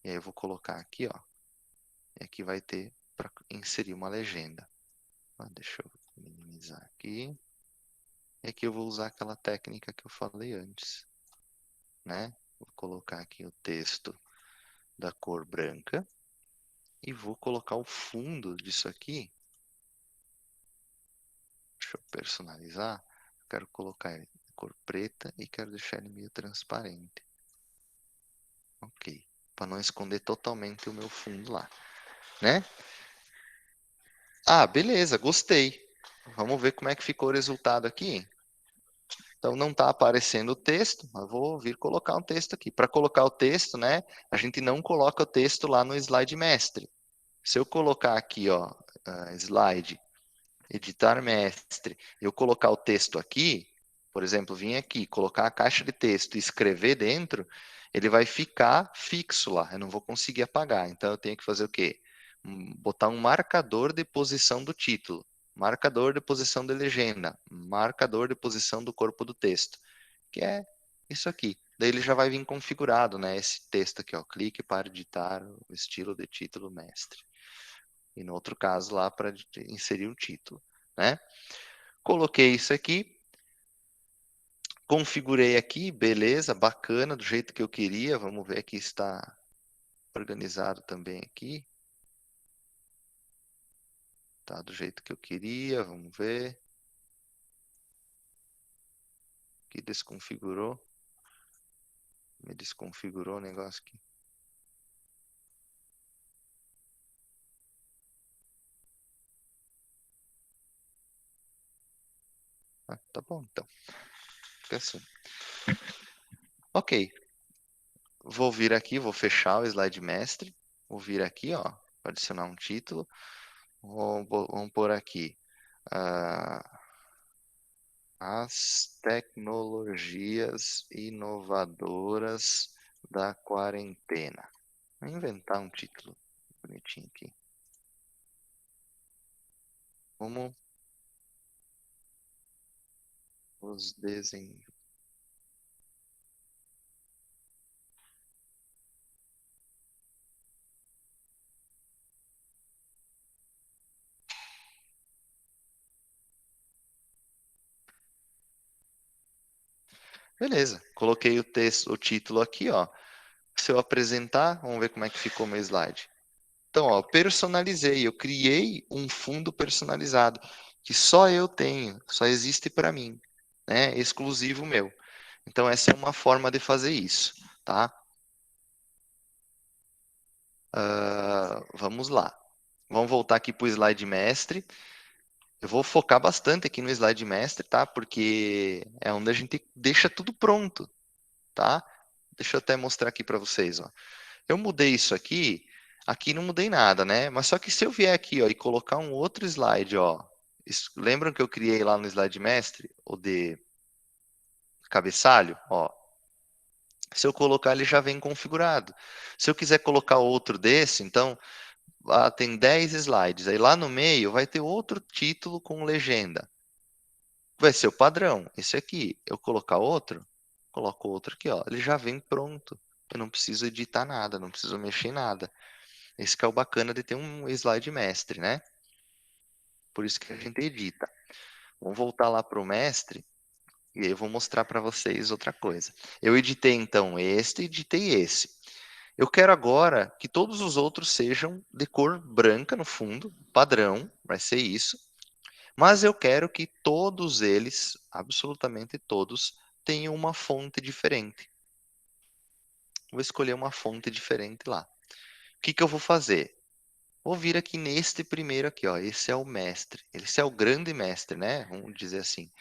E aí eu vou colocar aqui, ó, e aqui vai ter para inserir uma legenda. Deixa eu minimizar aqui. E aqui eu vou usar aquela técnica que eu falei antes, né? Vou colocar aqui o texto da cor branca e vou colocar o fundo disso aqui. Deixa eu personalizar. Quero colocar ele de cor preta e quero deixar ele meio transparente. Ok. Para não esconder totalmente o meu fundo lá, né? Ah, beleza, gostei. Vamos ver como é que ficou o resultado aqui. Então não está aparecendo o texto, mas vou vir colocar um texto aqui. Para colocar o texto, né, a gente não coloca o texto lá no slide mestre. Se eu colocar aqui, ó, slide, editar mestre, eu colocar o texto aqui, por exemplo, vim aqui, colocar a caixa de texto e escrever dentro, ele vai ficar fixo lá, eu não vou conseguir apagar. Então eu tenho que fazer o quê? Botar um marcador de posição do título, marcador de posição da legenda, marcador de posição do corpo do texto, que é isso aqui. Daí ele já vai vir configurado, né? Esse texto aqui, ó, clique para editar o estilo de título mestre. E no outro caso lá para inserir o título, né? Coloquei isso aqui, configurei aqui, beleza, bacana, do jeito que eu queria. Vamos ver aqui se está organizado também aqui. Tá do jeito que eu queria, vamos ver. Aqui desconfigurou. Me desconfigurou o negócio aqui. Ah, tá bom, então. Fica assim. Ok. Vou vir aqui, vou fechar o slide mestre. Vou vir aqui, ó, adicionar um título. Vamos pôr aqui. As tecnologias inovadoras da quarentena. Vou inventar um título bonitinho aqui. Como os desen... Beleza, coloquei o texto, o título aqui, ó. Se eu apresentar, vamos ver como é que ficou meu slide. Então, ó, personalizei, eu criei um fundo personalizado que só eu tenho, só existe para mim, né? Exclusivo meu. Então, essa é uma forma de fazer isso, tá? Vamos lá. Vamos voltar aqui para o slide mestre. Eu vou focar bastante aqui no slide mestre, tá? Porque é onde a gente deixa tudo pronto, tá? Deixa eu até mostrar aqui para vocês, ó. Eu mudei isso aqui não mudei nada, né? Mas só que se eu vier aqui, ó, e colocar um outro slide, ó, lembram que eu criei lá no slide mestre, o de cabeçalho, ó. Se eu colocar, ele já vem configurado. Se eu quiser colocar outro desse, então, tem 10 slides. Aí lá no meio vai ter outro título com legenda. Vai ser o padrão, esse aqui. Eu colocar outro, coloco outro aqui, ó. Ele já vem pronto. Eu não preciso editar nada, não preciso mexer em nada. Esse que é o bacana de ter um slide mestre, né? Por isso que a gente edita. Vamos voltar lá para o mestre e aí eu vou mostrar para vocês outra coisa. Eu editei então este, editei esse. Eu quero agora que todos os outros sejam de cor branca no fundo, padrão, vai ser isso. Mas eu quero que todos eles, absolutamente todos, tenham uma fonte diferente. Vou escolher uma fonte diferente lá. O que eu vou fazer? Vou vir aqui neste primeiro aqui, ó. Esse é o mestre. Esse é o grande mestre, né? Vamos dizer assim.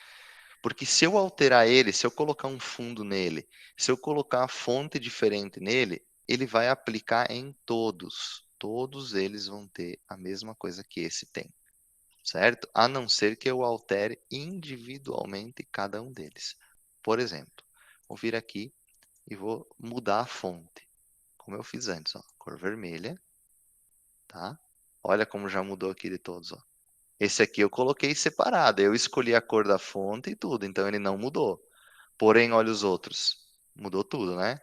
Porque se eu alterar ele, se eu colocar um fundo nele, se eu colocar a fonte diferente nele, ele vai aplicar em todos. Todos eles vão ter a mesma coisa que esse tem, certo? A não ser que eu altere individualmente cada um deles. Por exemplo, vou vir aqui e vou mudar a fonte, como eu fiz antes, ó, cor vermelha, tá? Olha como já mudou aqui de todos, ó. Esse aqui eu coloquei separado, eu escolhi a cor da fonte e tudo, então ele não mudou. Porém, olha os outros. Mudou tudo, né?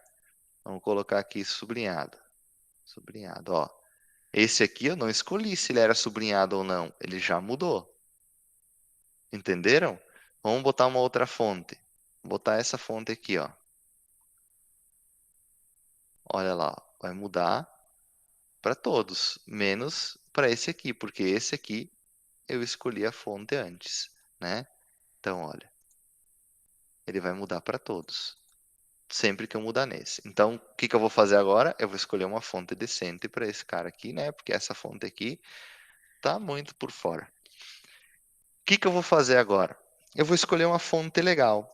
Vamos colocar aqui sublinhado. Sublinhado, ó. Esse aqui eu não escolhi se ele era sublinhado ou não. Ele já mudou. Entenderam? Vamos botar uma outra fonte. Vou botar essa fonte aqui, ó. Olha lá, vai mudar para todos, menos para esse aqui, porque esse aqui eu escolhi a fonte antes, né? Então, olha, ele vai mudar para todos, sempre que eu mudar nesse. Então, o que eu vou fazer agora? Eu vou escolher uma fonte decente para esse cara aqui, né? Porque essa fonte aqui tá muito por fora. O que eu vou fazer agora? Eu vou escolher uma fonte legal.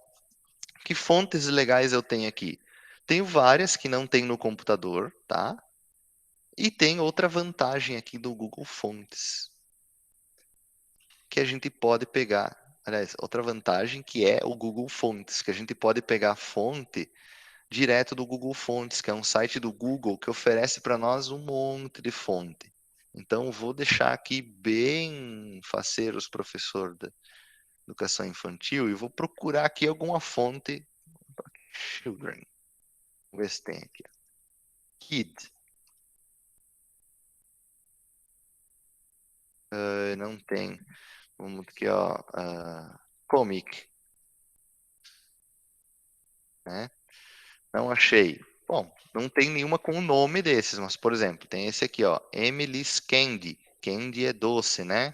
Que fontes legais eu tenho aqui? Tenho várias que não tem no computador, tá? E tem outra vantagem aqui do Google Fontes, que a gente pode pegar. Aliás, outra vantagem que é o Google Fontes, que a gente pode pegar a fonte direto do Google Fontes, que é um site do Google que oferece para nós um monte de fonte. Então, vou deixar aqui bem faceiros, professor da educação infantil, e vou procurar aqui alguma fonte. Children. Vamos ver se tem aqui. Kid. Não tem. Vamos aqui, ó. Comic. Né? Não achei. Bom, não tem nenhuma com o nome desses, mas, por exemplo, tem esse aqui, ó. Emily's Candy. Candy é doce, né?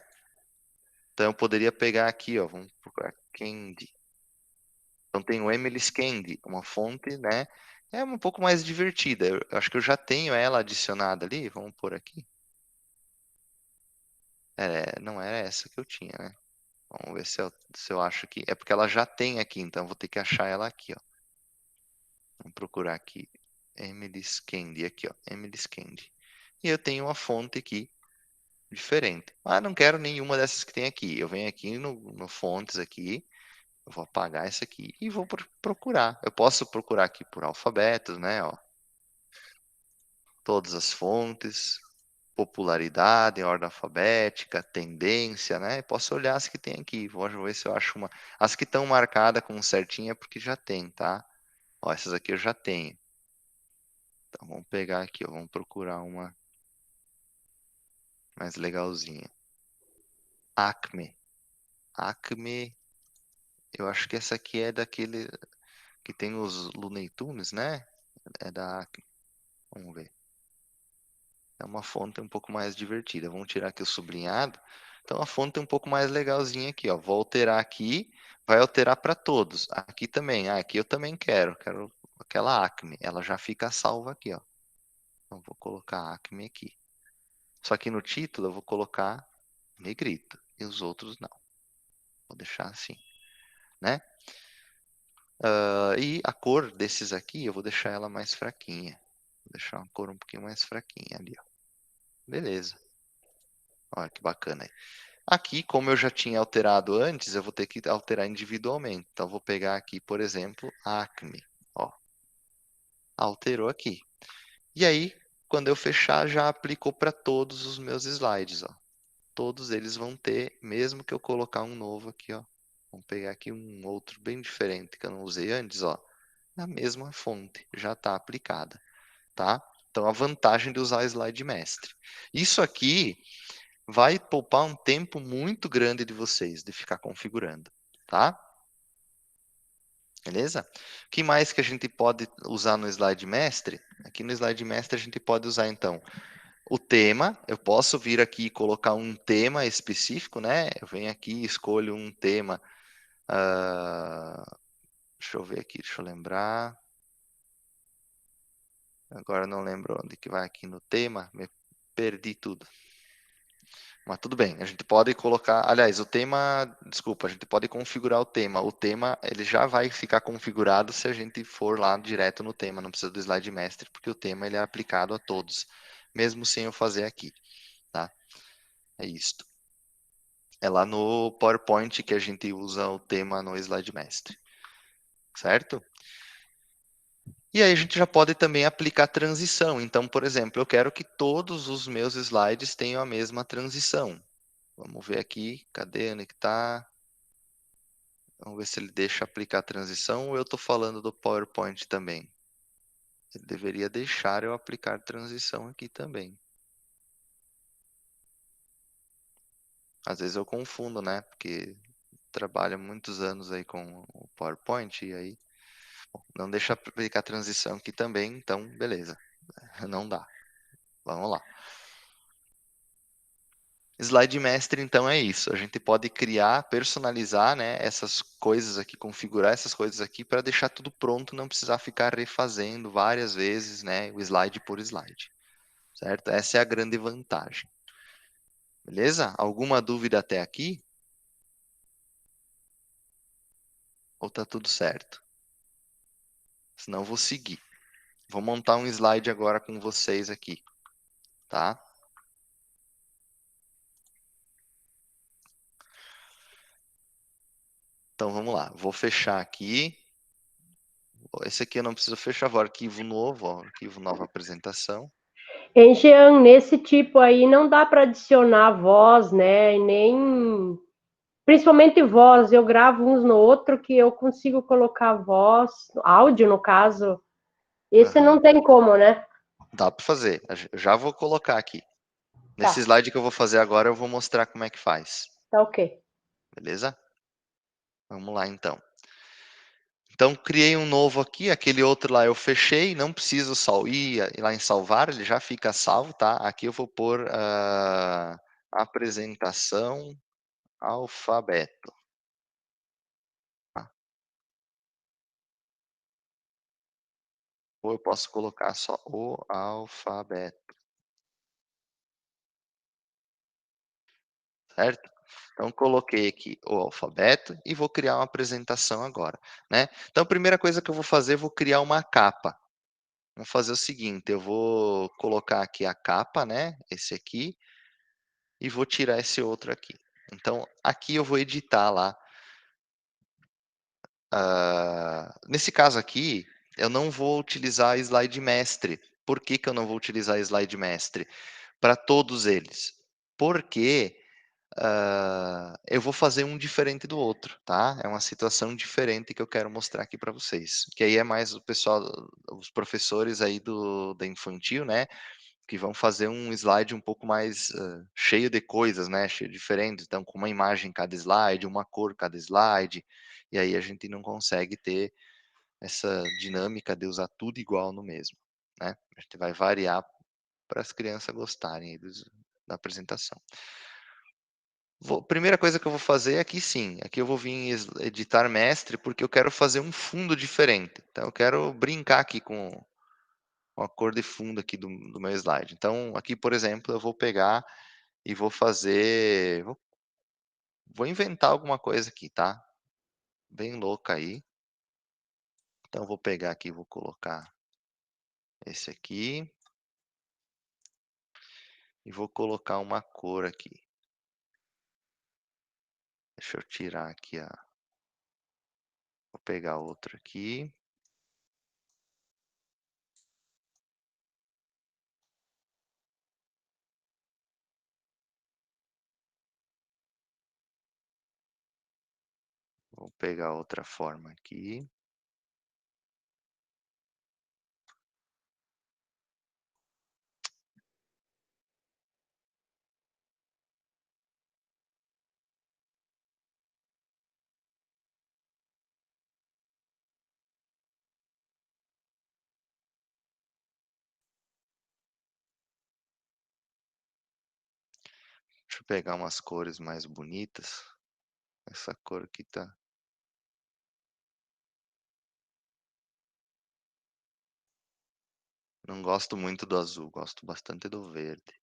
Então eu poderia pegar aqui, ó. Vamos procurar Candy. Então tem o Emily's Candy, uma fonte, né? É um pouco mais divertida. Eu acho que eu já tenho ela adicionada ali. Vamos por aqui. Não era essa que eu tinha, né? Vamos ver se eu acho que. É porque ela já tem aqui, então eu vou ter que achar ela aqui, ó. Vamos procurar aqui. Emily's Candy, aqui, ó. Emily's Candy. E eu tenho uma fonte aqui diferente. Ah, não quero nenhuma dessas que tem aqui. Eu venho aqui no fontes aqui, eu vou apagar essa aqui e vou procurar. Eu posso procurar aqui por alfabetos, né? Ó, todas as fontes, popularidade em ordem alfabética, tendência, né? Posso olhar as que tem aqui. Vou ver se eu acho uma. As que estão marcadas com certinho é porque já tem, tá? Ó, essas aqui eu já tenho. Então vamos pegar aqui, ó, vamos procurar uma mais legalzinha. Acme. Acme, eu acho que essa aqui é daquele que tem os Looney Tunes, né? É da Acme. Vamos ver. É uma fonte um pouco mais divertida. Vamos tirar aqui o sublinhado. Então a fonte é um pouco mais legalzinha aqui, ó. Vou alterar aqui, vai alterar para todos. Aqui também. Aqui eu também quero aquela Acme. Ela já fica salva aqui, ó. Então, vou colocar Acme aqui. Só que no título eu vou colocar negrito e os outros não. Vou deixar assim, né? E a cor desses aqui eu vou deixar ela mais fraquinha. Vou deixar uma cor um pouquinho mais fraquinha ali, ó. Beleza. Olha que bacana aí. Aqui, como eu já tinha alterado antes, eu vou ter que alterar individualmente. Então, vou pegar aqui, por exemplo, Acme. Ó, alterou aqui. E aí, quando eu fechar, já aplicou para todos os meus slides, ó. Todos eles vão ter, mesmo que eu colocar um novo aqui, ó. Vamos pegar aqui um outro bem diferente que eu não usei antes, ó. Na mesma fonte, já está aplicada, tá? Então, a vantagem de usar o slide mestre. Isso aqui vai poupar um tempo muito grande de vocês, de ficar configurando, tá? Beleza? O que mais que a gente pode usar no slide mestre? Aqui no slide mestre a gente pode usar, então, o tema. Eu posso vir aqui e colocar um tema específico, né? Eu venho aqui e escolho um tema. Deixa eu ver aqui, deixa eu lembrar. Agora não lembro onde que vai aqui no tema, me perdi tudo. Mas tudo bem, a gente pode colocar, aliás, o tema, desculpa, a gente pode configurar o tema. O tema, ele já vai ficar configurado se a gente for lá direto no tema, não precisa do slide mestre, porque o tema ele é aplicado a todos, mesmo sem eu fazer aqui, tá? É isto. É lá no PowerPoint que a gente usa o tema no slide mestre, certo? E aí a gente já pode também aplicar transição. Então, por exemplo, eu quero que todos os meus slides tenham a mesma transição. Vamos ver aqui, cadê, onde que está? Vamos ver se ele deixa aplicar a transição ou eu estou falando do PowerPoint também. Ele deveria deixar eu aplicar transição aqui também. Às vezes eu confundo, né? Porque trabalho muitos anos aí com o PowerPoint e aí não deixa aplicar transição aqui também, então beleza. Não dá. Vamos lá. Slide mestre, então, é isso. A gente pode criar, personalizar, né, essas coisas aqui, configurar essas coisas aqui para deixar tudo pronto, não precisar ficar refazendo várias vezes, né, o slide por slide. Certo? Essa é a grande vantagem. Beleza? Alguma dúvida até aqui? Ou tá tudo certo? Senão eu vou seguir. Vou montar um slide agora com vocês aqui, tá? Então vamos lá. Vou fechar aqui. Esse aqui eu não preciso fechar, vou arquivo novo, ó, arquivo nova apresentação. Em Jean, nesse tipo aí não dá para adicionar voz, né? Nem principalmente voz, eu gravo uns no outro que eu consigo colocar voz, áudio no caso. Esse Aham. não tem como, né? Dá para fazer. Eu já vou colocar aqui. Nesse Tá, slide que eu vou fazer agora, eu vou mostrar como é que faz. tá ok. Beleza? Vamos lá, então. Então, criei um novo aqui, aquele outro lá eu fechei, não preciso ir lá em salvar, ele já fica salvo, tá? Aqui eu vou pôr apresentação alfabeto. Tá? Ou eu posso colocar só o alfabeto, certo? Então, coloquei aqui o alfabeto e vou criar uma apresentação agora, né? Então, a primeira coisa que eu vou fazer, eu vou criar uma capa. Vamos fazer o seguinte, eu vou colocar aqui a capa, né? Esse aqui, e vou tirar esse outro aqui. Então, aqui eu vou editar lá. Nesse caso aqui, eu não vou utilizar slide mestre. Por que que eu não vou utilizar slide mestre? Para todos eles. Porque eu vou fazer um diferente do outro, tá? É uma situação diferente que eu quero mostrar aqui para vocês. Que aí é mais o pessoal, os professores aí da infantil, né? Que vão fazer um slide um pouco mais cheio de coisas, né? Cheio de diferentes. Então, com uma imagem em cada slide, uma cor cada slide. E aí a gente não consegue ter essa dinâmica de usar tudo igual no mesmo, né? A gente vai variar para as crianças gostarem aí da apresentação. Primeira coisa que eu vou fazer aqui sim, aqui eu vou vir em editar mestre, porque eu quero fazer um fundo diferente. Então eu quero brincar aqui a cor de fundo aqui do meu slide. Então, aqui, por exemplo, eu vou pegar e vou fazer vou inventar alguma coisa aqui, tá, bem louca aí. Então eu vou pegar aqui, vou colocar esse aqui e vou colocar uma cor aqui. Deixa eu tirar aqui a vou pegar outro aqui. Vou pegar outra forma aqui. Deixa eu pegar umas cores mais bonitas. Essa cor aqui tá não gosto muito do azul, gosto bastante do verde.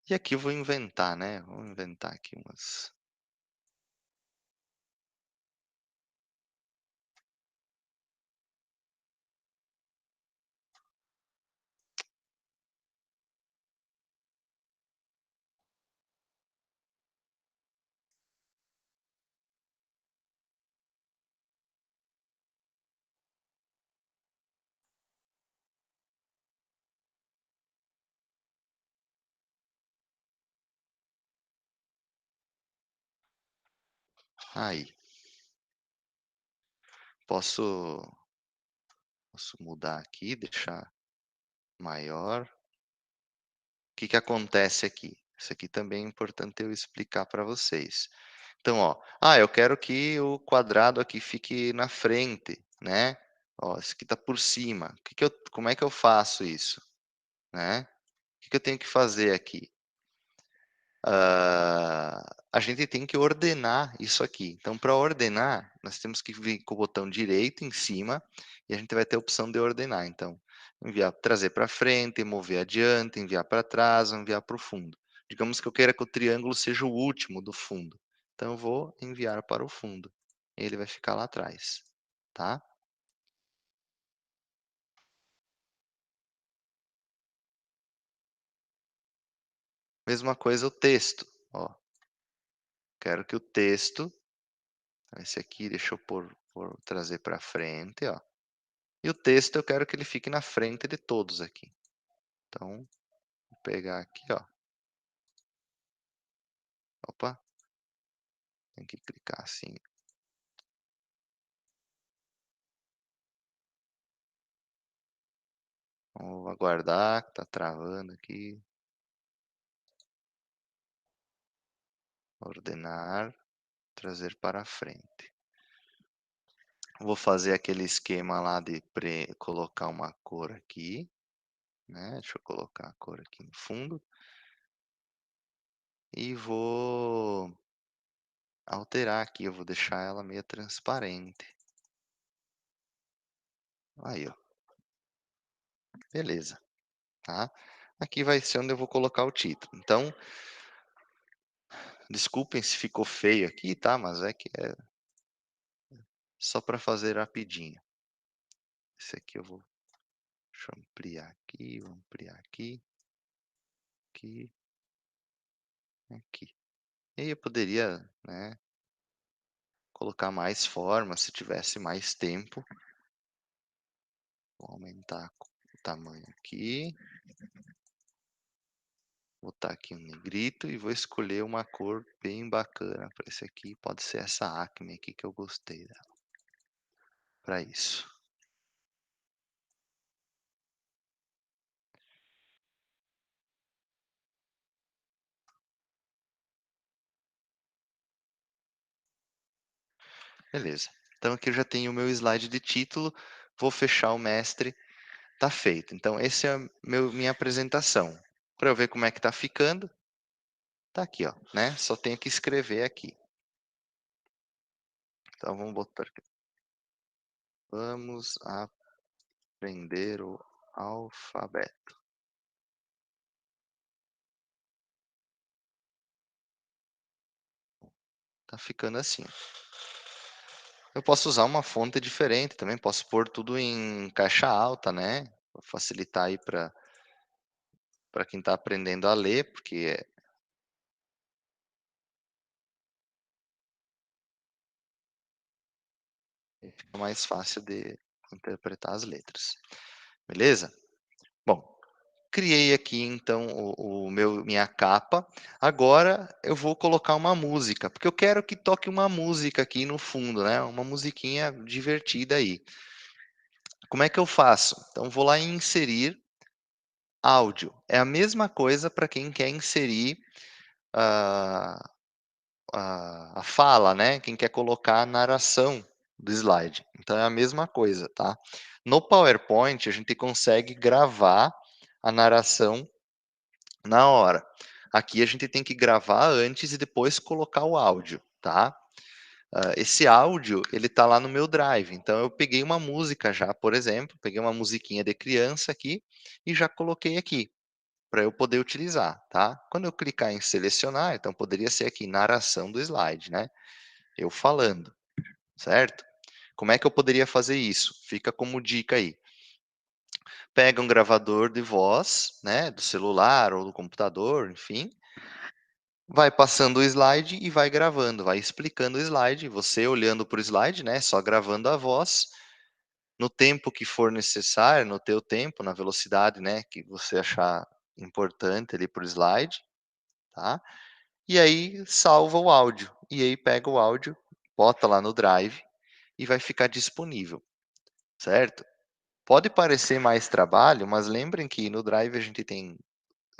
E aqui eu vou inventar, né, vamos inventar aqui umas aí. Posso mudar aqui, deixar maior. O que que acontece aqui? Isso aqui também é importante eu explicar para vocês. Então, ó, eu quero que o quadrado aqui fique na frente, né? Ó, esse aqui tá por cima. Como é que eu faço isso, né? O que que eu tenho que fazer aqui? A gente tem que ordenar isso aqui. Então, para ordenar, nós temos que vir com o botão direito em cima e a gente vai ter a opção de ordenar. Então, enviar, trazer para frente, mover adiante, enviar para trás, enviar para o fundo. Digamos que eu queira que o triângulo seja o último do fundo. Então, eu vou enviar para o fundo. Ele vai ficar lá atrás, tá? Mesma coisa o texto, ó. Quero que o texto, esse aqui, deixa eu trazer para frente, ó. E o texto eu quero que ele fique na frente de todos aqui. Então, vou pegar aqui, ó. Opa, tem que clicar assim. Vamos aguardar, que tá travando aqui. Ordenar, trazer para frente. Vou fazer aquele esquema lá de colocar uma cor aqui, né? Deixa eu colocar a cor aqui no fundo. E vou alterar aqui, eu vou deixar ela meio transparente. Aí, ó. Beleza, tá? Aqui vai ser onde eu vou colocar o título. Então, desculpem se ficou feio aqui, tá? Mas é que é só para fazer rapidinho. Esse aqui eu vou, deixa eu ampliar aqui, vou ampliar aqui, aqui, aqui. E aí eu poderia, né, colocar mais formas se tivesse mais tempo. Vou aumentar o tamanho aqui. Botar aqui um negrito e vou escolher uma cor bem bacana para esse aqui. Pode ser essa Acme aqui que eu gostei dela. Para isso. Beleza. Então aqui eu já tenho o meu slide de título. Vou fechar o mestre. Tá feito. Então esse é minha apresentação. Para eu ver como é que tá ficando, tá aqui, ó, né? Só tenho que escrever aqui. Então vamos botar aqui. Vamos aprender o alfabeto. Tá ficando assim. Eu posso usar uma fonte diferente também, posso pôr tudo em caixa alta, né? Pra facilitar aí para quem está aprendendo a ler, porque fica mais fácil de interpretar as letras. Beleza? Bom, criei aqui então minha capa. Agora eu vou colocar uma música, porque eu quero que toque uma música aqui no fundo, né? Uma musiquinha divertida aí. Como é que eu faço? Então vou lá em inserir áudio. É a mesma coisa para quem quer inserir a, a fala, né? Quem quer colocar a narração do slide. Então é a mesma coisa, tá? No PowerPoint a gente consegue gravar a narração na hora. Aqui a gente tem que gravar antes e depois colocar o áudio, tá? Esse áudio, ele tá lá no meu Drive. Então eu peguei uma música já, por exemplo, peguei uma musiquinha de criança aqui e já coloquei aqui para eu poder utilizar, tá? Quando eu clicar em selecionar, então poderia ser aqui narração do slide, né? Eu falando, certo? Como é que eu poderia fazer isso? Fica como dica aí. Pega um gravador de voz, né, do celular ou do computador, enfim, vai passando o slide e vai gravando, vai explicando o slide, você olhando para o slide, né, só gravando a voz, no tempo que for necessário, no teu tempo, na velocidade, né, que você achar importante ali para o slide, tá? E aí salva o áudio, e aí pega o áudio, bota lá no Drive e vai ficar disponível, certo? Pode parecer mais trabalho, mas lembrem que no Drive a gente tem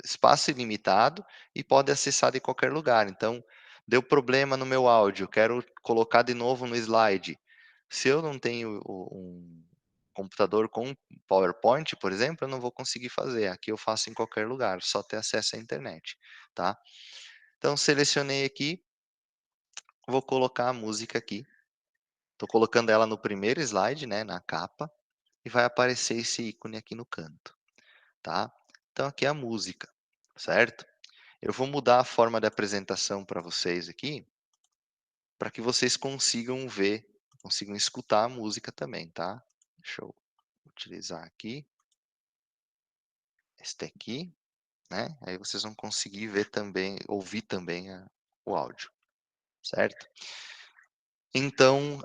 espaço ilimitado e pode acessar de qualquer lugar. Então, deu problema no meu áudio, quero colocar de novo no slide. Se eu não tenho um computador com PowerPoint, por exemplo, eu não vou conseguir fazer. Aqui eu faço em qualquer lugar, só ter acesso à internet, tá? Então, selecionei aqui, vou colocar a música aqui. Estou colocando ela no primeiro slide, né, na capa, e vai aparecer esse ícone aqui no canto, tá? Então, aqui é a música, certo? Eu vou mudar a forma de apresentação para vocês aqui, para que vocês consigam ver, consigam escutar a música também, tá? Deixa eu utilizar aqui, este aqui, né? Aí vocês vão conseguir ver também, ouvir também o áudio, certo? Então,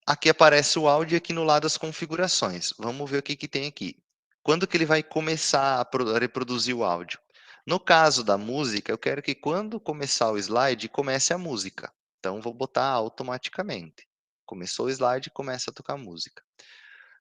aqui aparece o áudio aqui no lado as configurações. Vamos ver o que tem aqui. Quando que ele vai começar a reproduzir o áudio? No caso da música, eu quero que quando começar o slide, comece a música. Então, vou botar automaticamente. Começou o slide, começa a tocar música.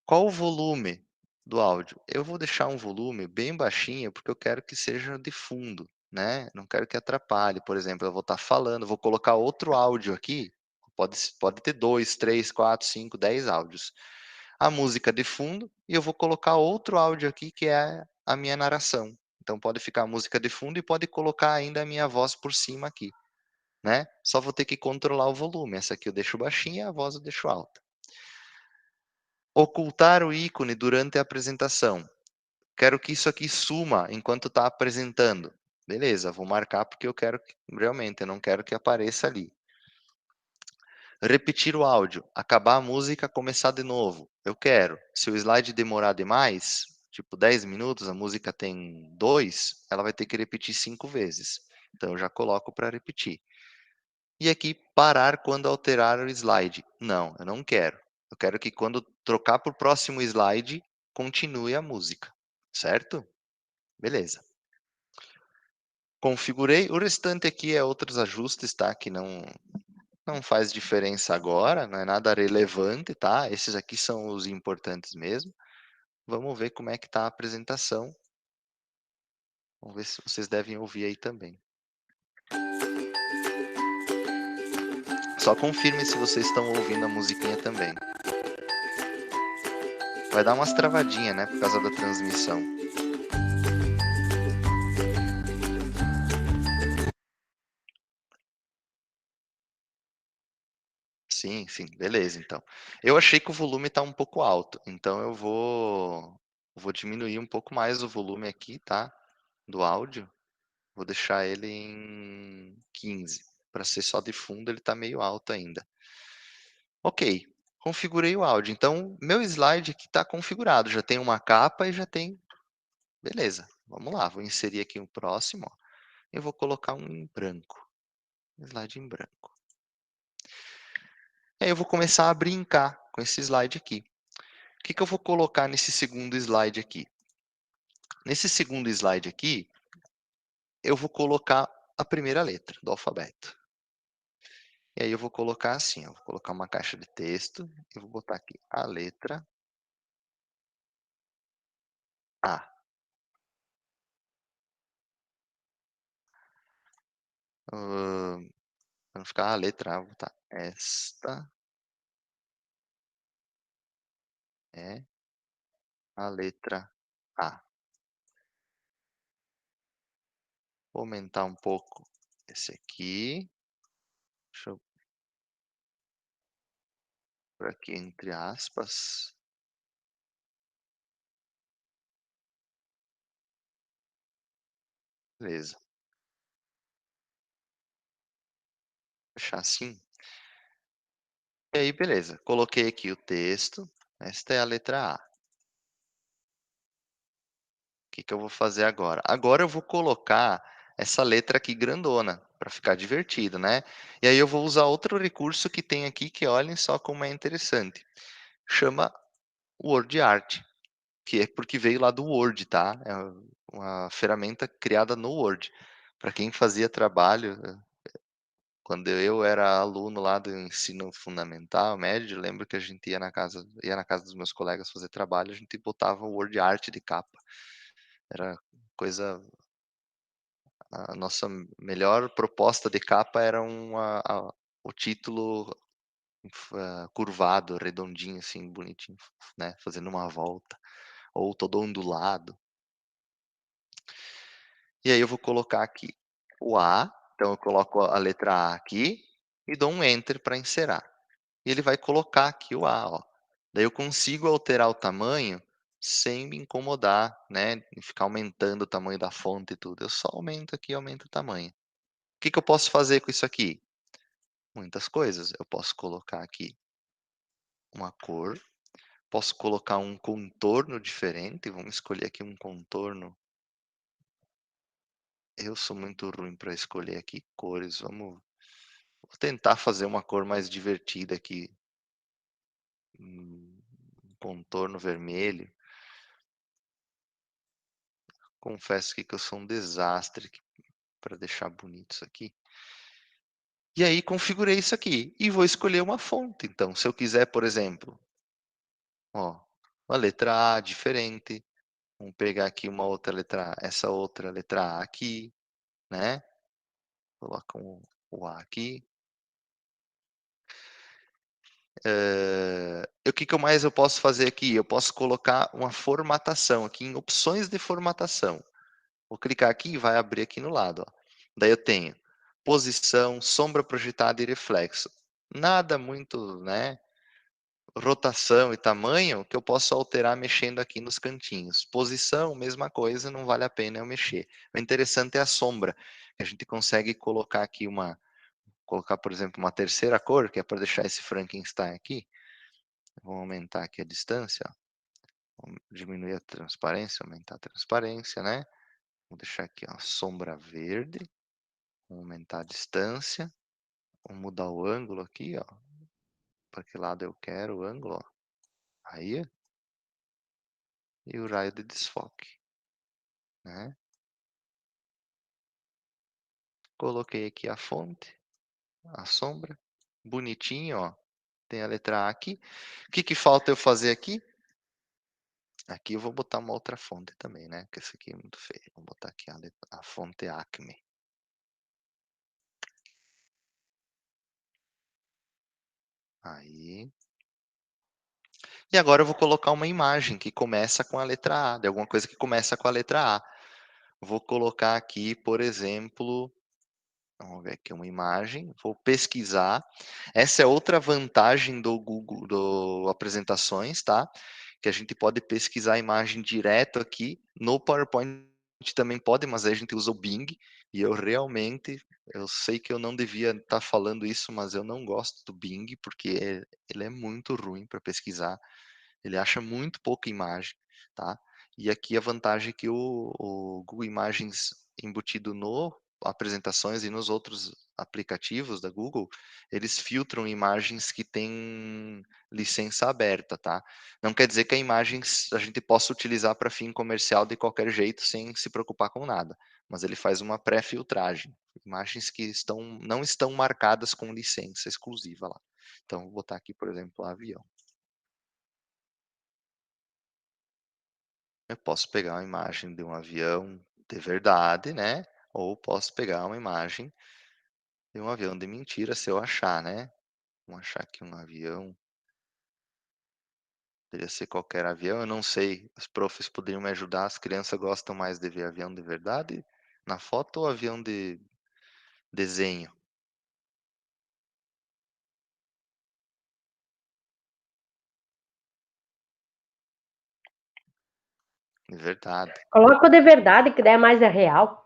Qual o volume do áudio? Eu vou deixar um volume bem baixinho, porque eu quero que seja de fundo, né? Não quero que atrapalhe. Por exemplo, eu vou estar falando, vou colocar outro áudio aqui. Pode ter 2, 3, 4, 5, 10 áudios. A música de fundo e eu vou colocar outro áudio aqui que é a minha narração. Então pode ficar a música de fundo e pode colocar ainda a minha voz por cima aqui, né? Só vou ter que controlar o volume. Essa aqui eu deixo baixinha e a voz eu deixo alta. Ocultar o ícone durante a apresentação. Quero que isso aqui suma enquanto está apresentando. Beleza, vou marcar porque eu quero que, realmente, eu não quero que apareça ali. Repetir o áudio, acabar a música, começar de novo. Eu quero. Se o slide demorar demais, tipo 10 minutos, a música tem 2, ela vai ter que repetir 5 vezes. Então eu já coloco para repetir. E aqui, parar quando alterar o slide. Não, eu não quero. Eu quero que quando trocar para o próximo slide, continue a música. Certo? Beleza. Configurei. O restante aqui é outros ajustes, tá? Que não faz diferença agora, não é nada relevante, tá? Esses aqui são os importantes mesmo. Vamos ver como é que está a apresentação. Vamos ver se vocês devem ouvir aí também. Só confirme se vocês estão ouvindo a musiquinha também. Vai dar umas travadinhas, né? Por causa da transmissão. Sim, sim, beleza, então. Eu achei que o volume tá um pouco alto, então eu vou diminuir um pouco mais o volume aqui, tá, do áudio. Vou deixar ele em 15, para ser só de fundo, ele tá meio alto ainda. Ok, configurei o áudio. Então, meu slide aqui está configurado. Já tem uma capa e já tem. Beleza, vamos lá. Vou inserir aqui o próximo. Ó. Eu vou colocar um em branco. Slide em branco. E aí eu vou começar a brincar com esse slide aqui. O que eu vou colocar nesse segundo slide aqui? Nesse segundo slide aqui, eu vou colocar a primeira letra do alfabeto. E aí eu vou colocar assim, eu vou colocar uma caixa de texto e vou botar aqui a letra A. Para não ficar a letra A, vou botar esta é a letra A. Vou aumentar um pouco esse aqui. Deixa eu por aqui entre aspas. Beleza. Deixar assim. E aí, beleza. Coloquei aqui o texto. Esta é a letra A. O que eu vou fazer agora? Agora eu vou colocar essa letra aqui grandona, para ficar divertido, né? E aí eu vou usar outro recurso que tem aqui, que olhem só como é interessante. Chama Word Art, que é porque veio lá do Word, tá? É uma ferramenta criada no Word. Para quem fazia trabalho, quando eu era aluno lá do ensino fundamental, médio, lembro que a gente ia na casa dos meus colegas fazer trabalho, a gente botava o Word Art de capa. Era coisa a nossa melhor proposta de capa era o título curvado, redondinho, assim, bonitinho, né, fazendo uma volta, ou todo ondulado. E aí eu vou colocar aqui o A, então eu coloco a letra A aqui e dou um enter para inserar. E ele vai colocar aqui o A, ó. Daí eu consigo alterar o tamanho sem me incomodar, né, em ficar aumentando o tamanho da fonte e tudo. Eu só aumento aqui e aumento o tamanho. O que eu posso fazer com isso aqui? Muitas coisas. Eu posso colocar aqui uma cor, posso colocar um contorno diferente, vamos escolher aqui um contorno. Eu sou muito ruim para escolher aqui cores, vou tentar fazer uma cor mais divertida aqui, um contorno vermelho. Confesso aqui que eu sou um desastre para deixar bonito isso aqui. E aí configurei isso aqui e vou escolher uma fonte. Então, se eu quiser, por exemplo, ó, uma letra A diferente, vamos pegar aqui uma outra letra A, essa outra letra A aqui, né? Coloca o A aqui. O que mais eu posso fazer aqui? Eu posso colocar uma formatação aqui em opções de formatação. Vou clicar aqui e vai abrir aqui no lado. Ó. Daí eu tenho posição, sombra projetada e reflexo. Nada muito, né? Rotação e tamanho que eu posso alterar mexendo aqui nos cantinhos. Posição, mesma coisa, não vale a pena eu mexer. O interessante é a sombra. A gente consegue colocar aqui colocar, por exemplo, uma terceira cor, que é para deixar esse Frankenstein aqui. Vou aumentar aqui a distância, ó. Vou diminuir a transparência, aumentar a transparência, né? Vou deixar aqui, ó, sombra verde. Vou aumentar a distância. Vou mudar o ângulo aqui, ó. Para que lado eu quero o ângulo, ó. Aí. E o raio de desfoque, né? Coloquei aqui a fonte, a sombra. Bonitinho, ó. Tem a letra A aqui. O que falta eu fazer aqui? Aqui eu vou botar uma outra fonte também, né? Que essa aqui é muito feia. Vou botar aqui a fonte Acme. Aí. E agora eu vou colocar uma imagem que começa com a letra A, de alguma coisa que começa com a letra A. Vou colocar aqui, por exemplo, Vamos ver aqui uma imagem, vou pesquisar. Essa é outra vantagem do Google, do Apresentações, tá? Que a gente pode pesquisar a imagem direto aqui. No PowerPoint também pode, mas aí a gente usa o Bing. E eu sei que eu não devia estar falando isso, mas eu não gosto do Bing, porque ele é muito ruim para pesquisar. Ele acha muito pouca imagem, tá? E aqui a vantagem é que o Google Imagens embutido no Apresentações e nos outros aplicativos da Google, eles filtram imagens que têm licença aberta, tá? Não quer dizer que a imagem a gente possa utilizar para fim comercial de qualquer jeito, sem se preocupar com nada, mas ele faz uma pré-filtragem, imagens que não estão marcadas com licença exclusiva lá. Então, vou botar aqui, por exemplo, avião. Eu posso pegar uma imagem de um avião de verdade, né? Ou posso pegar uma imagem de um avião de mentira, se eu achar, né? Vamos achar aqui um avião. Poderia ser qualquer avião, eu não sei. Os profs poderiam me ajudar. As crianças gostam mais de ver avião de verdade na foto ou avião de desenho? De verdade. Coloca o de verdade, que daí é mais real.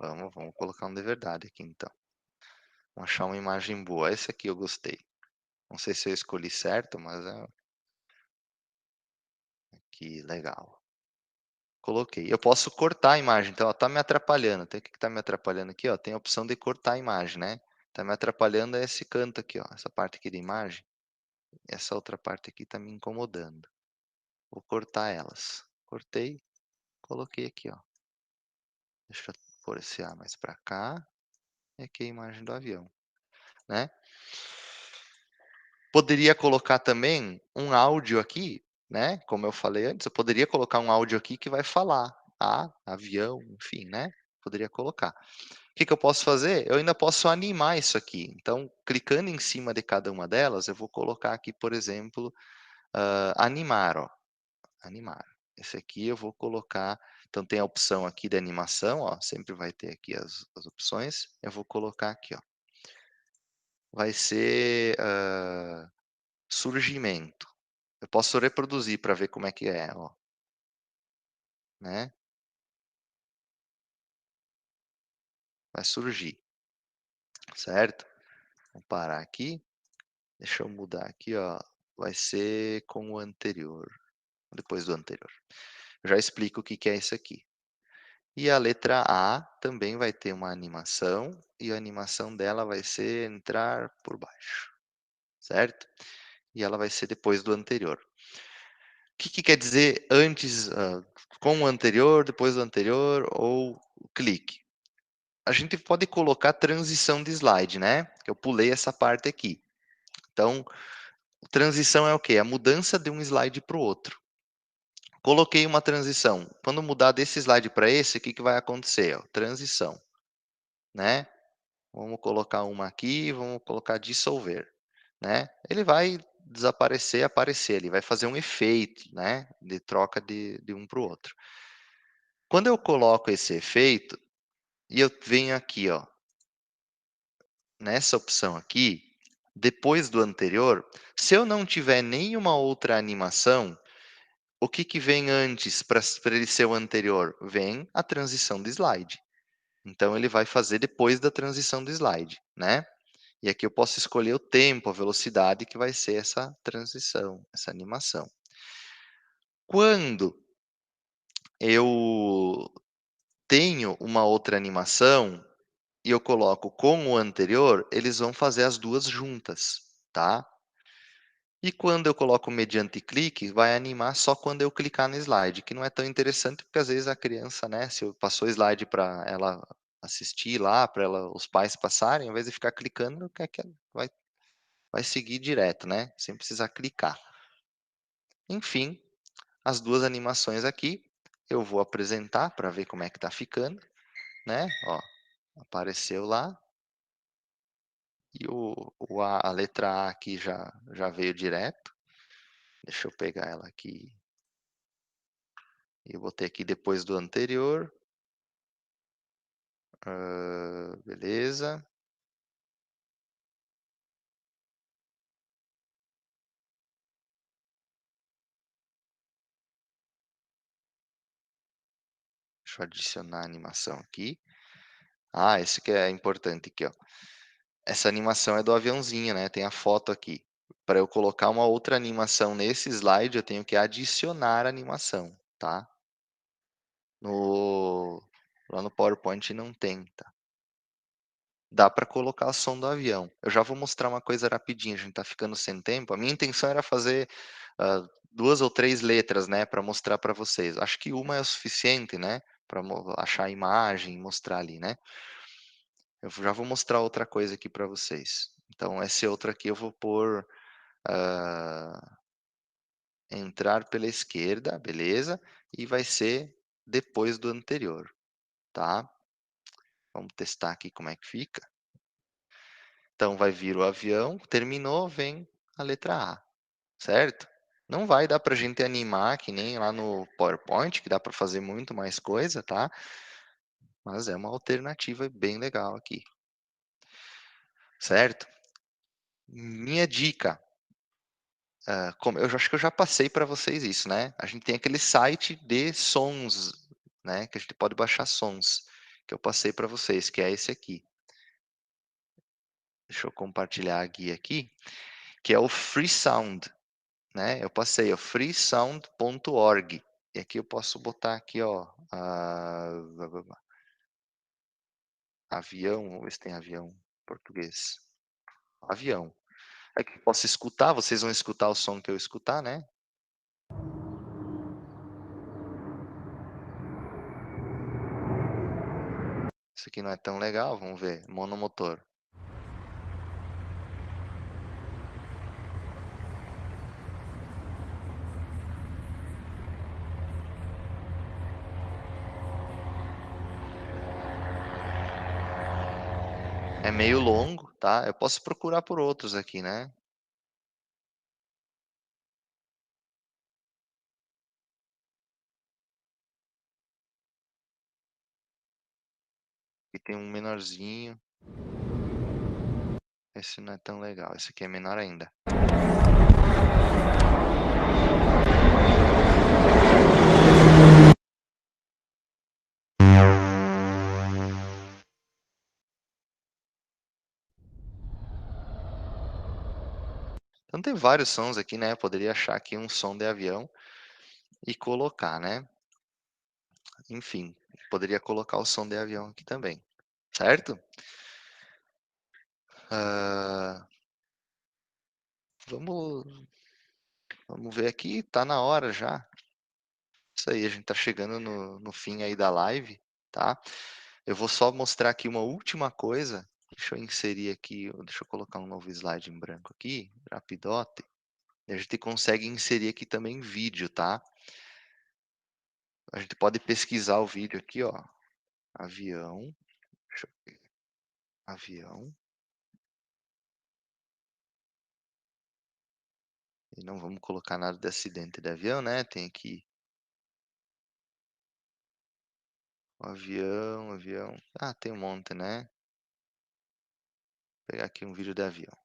Vamos colocar um de verdade aqui então. Vamos achar uma imagem boa. Esse aqui eu gostei. Não sei se eu escolhi certo, mas que legal. Coloquei. Eu posso cortar a imagem, então, ó, tá me atrapalhando. Tem o que tá me atrapalhando aqui, ó? Tem a opção de cortar a imagem, né? Tá me atrapalhando é esse canto aqui, ó. Essa parte aqui da imagem. Essa outra parte aqui tá me incomodando. Vou cortar elas. Cortei, coloquei aqui, ó. Deixa eu pôr esse A mais pra cá. E aqui a imagem do avião, né? Poderia colocar também um áudio aqui, né? Como eu falei antes, eu poderia colocar um áudio aqui que vai falar. Avião, enfim, né? Poderia colocar. O que que eu posso fazer? Eu ainda posso animar isso aqui. Então, clicando em cima de cada uma delas, eu vou colocar aqui, por exemplo, animar, ó. Animar. Esse aqui eu vou colocar. Então, tem a opção aqui de animação, ó. Sempre vai ter aqui as opções. Eu vou colocar aqui, ó. Vai ser surgimento. Eu posso reproduzir para ver como é que é, ó. Né? Vai surgir, certo? Vou parar aqui. Deixa eu mudar aqui, ó. Vai ser com o anterior. Depois do anterior. Eu já explico o que que é isso aqui. E a letra A também vai ter uma animação, e a animação dela vai ser entrar por baixo, certo? E ela vai ser depois do anterior. O que que quer dizer antes, com o anterior, depois do anterior ou clique? A gente pode colocar transição de slide, né? Eu pulei essa parte aqui. Então, transição é o quê? A mudança de um slide para o outro. Coloquei uma transição. Quando mudar desse slide para esse, o que que vai acontecer? Ó, transição, né? Vamos colocar uma aqui, vamos colocar dissolver, né? Ele vai desaparecer, aparecer, ele vai fazer um efeito, né? De troca de um para o outro. Quando eu coloco esse efeito, e eu venho aqui, ó, nessa opção aqui, depois do anterior, se eu não tiver nenhuma outra animação, o que que vem antes para ele ser o anterior? Vem a transição do slide. Então ele vai fazer depois da transição do slide, né? E aqui eu posso escolher o tempo, a velocidade que vai ser essa transição, essa animação. Quando eu tenho uma outra animação e eu coloco com o anterior, eles vão fazer as duas juntas, tá? E quando eu coloco mediante clique, vai animar só quando eu clicar no slide, que não é tão interessante, porque às vezes a criança, né, se eu passou o slide para ela assistir lá, para os pais passarem, ao invés de ficar clicando, quer que ela vai seguir direto, né, sem precisar clicar. Enfim, as duas animações aqui, eu vou apresentar para ver como é que tá ficando, né, ó, apareceu lá, e a letra A aqui já veio direto. Deixa eu pegar ela aqui. Eu botei aqui depois do anterior. Beleza. Deixa eu adicionar a animação aqui. Ah, esse que é importante aqui, ó. Essa animação é do aviãozinho, né, tem a foto aqui. Para eu colocar uma outra animação nesse slide, eu tenho que adicionar a animação, tá. No Lá no PowerPoint não tem, tá. Dá para colocar o som do avião. Eu já vou mostrar uma coisa rapidinho, a gente tá ficando sem tempo. A minha intenção era fazer, 2 ou 3 letras, né, para mostrar para vocês. Acho que uma é o suficiente, né, para achar a imagem e mostrar ali, né. Eu já vou mostrar outra coisa aqui para vocês. Então esse outro aqui eu vou pôr, entrar pela esquerda, beleza, e vai ser depois do anterior, tá. Vamos testar aqui como é que fica. Então vai vir o avião, terminou, vem a letra A, certo? Não vai dar para a gente animar que nem lá no PowerPoint, que dá para fazer muito mais coisa, tá? Mas é uma alternativa bem legal aqui, certo? Minha dica, como eu acho que eu já passei para vocês isso, né? A gente tem aquele site de sons, né? Que a gente pode baixar sons, que eu passei para vocês, que é esse aqui. Deixa eu compartilhar a guia aqui, que é o Freesound. Né, eu passei, ó, freesound.org. E aqui eu posso botar aqui, ó, avião, vamos ver se tem avião em português. Avião. Aqui eu posso escutar, vocês vão escutar o som que eu escutar, né. Isso aqui não é tão legal, vamos ver, monomotor. É meio longo, tá, eu posso procurar por outros aqui, né. Aqui tem um menorzinho. Esse não é tão legal, esse aqui é menor ainda. Então tem vários sons aqui, né, eu poderia achar aqui um som de avião e colocar, né. Enfim, poderia colocar o som de avião aqui também, certo? Hã, vamos vamos ver aqui, tá na hora já. Isso aí, a gente tá chegando no fim aí da live, tá? Eu vou só mostrar aqui uma última coisa, deixa eu inserir aqui, deixa eu colocar um novo slide em branco aqui, rapidote, e a gente consegue inserir aqui também vídeo, tá? A gente pode pesquisar o vídeo aqui, ó, avião, deixa eu ver, avião, e não vamos colocar nada de acidente de avião, né, tem aqui avião, avião. Ah, tem um monte, né. Vou pegar aqui um vídeo de avião.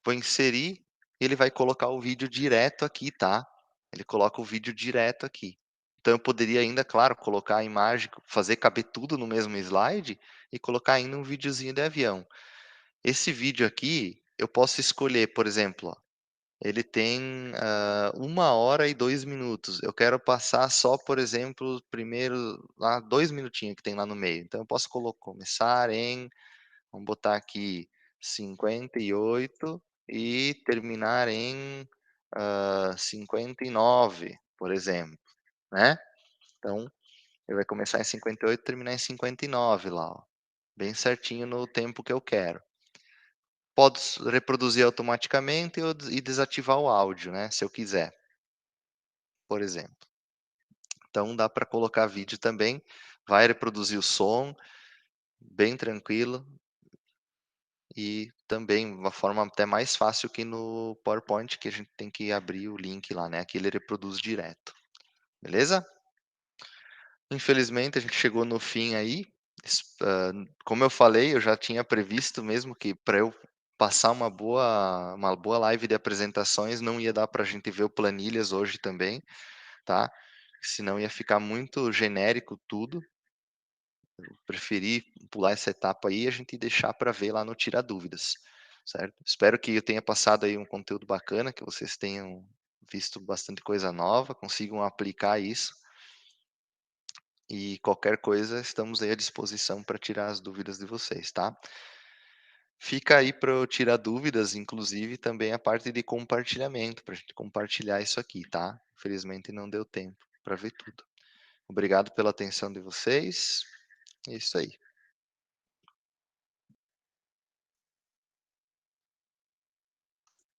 Vou inserir, e ele vai colocar o vídeo direto aqui, tá. Ele coloca o vídeo direto aqui. Então eu poderia ainda, claro, colocar a imagem, fazer caber tudo no mesmo slide, e colocar ainda um videozinho de avião. Esse vídeo aqui, eu posso escolher, por exemplo, ó, ele tem, 1 hora e 2 minutos. Eu quero passar só, por exemplo, primeiro lá 2 minutinhos que tem lá no meio. Então eu posso começar em, vamos botar aqui 58 e terminar em, 59, por exemplo, né. Então, ele vai começar em 58 e terminar em 59 lá, ó, bem certinho no tempo que eu quero. Posso reproduzir automaticamente ou e desativar o áudio, né, se eu quiser, por exemplo. Então dá para colocar vídeo também, vai reproduzir o som, bem tranquilo, e também uma forma até mais fácil que no PowerPoint, que a gente tem que abrir o link lá, né, aqui ele reproduz direto, beleza? Infelizmente a gente chegou no fim aí, Como eu falei, eu já tinha previsto mesmo que para eu passar uma boa live de apresentações, não ia dar para a gente ver o planilhas hoje também, tá? Senão ia ficar muito genérico tudo. Eu preferi pular essa etapa aí e a gente deixar para ver lá no Tira Dúvidas, certo? Espero que eu tenha passado aí um conteúdo bacana, que vocês tenham visto bastante coisa nova, consigam aplicar isso. E qualquer coisa, estamos aí à disposição para tirar as dúvidas de vocês, tá? Fica aí para eu tirar dúvidas, inclusive também a parte de compartilhamento, para a gente compartilhar isso aqui, tá? Infelizmente não deu tempo para ver tudo. Obrigado pela atenção de vocês. É isso aí.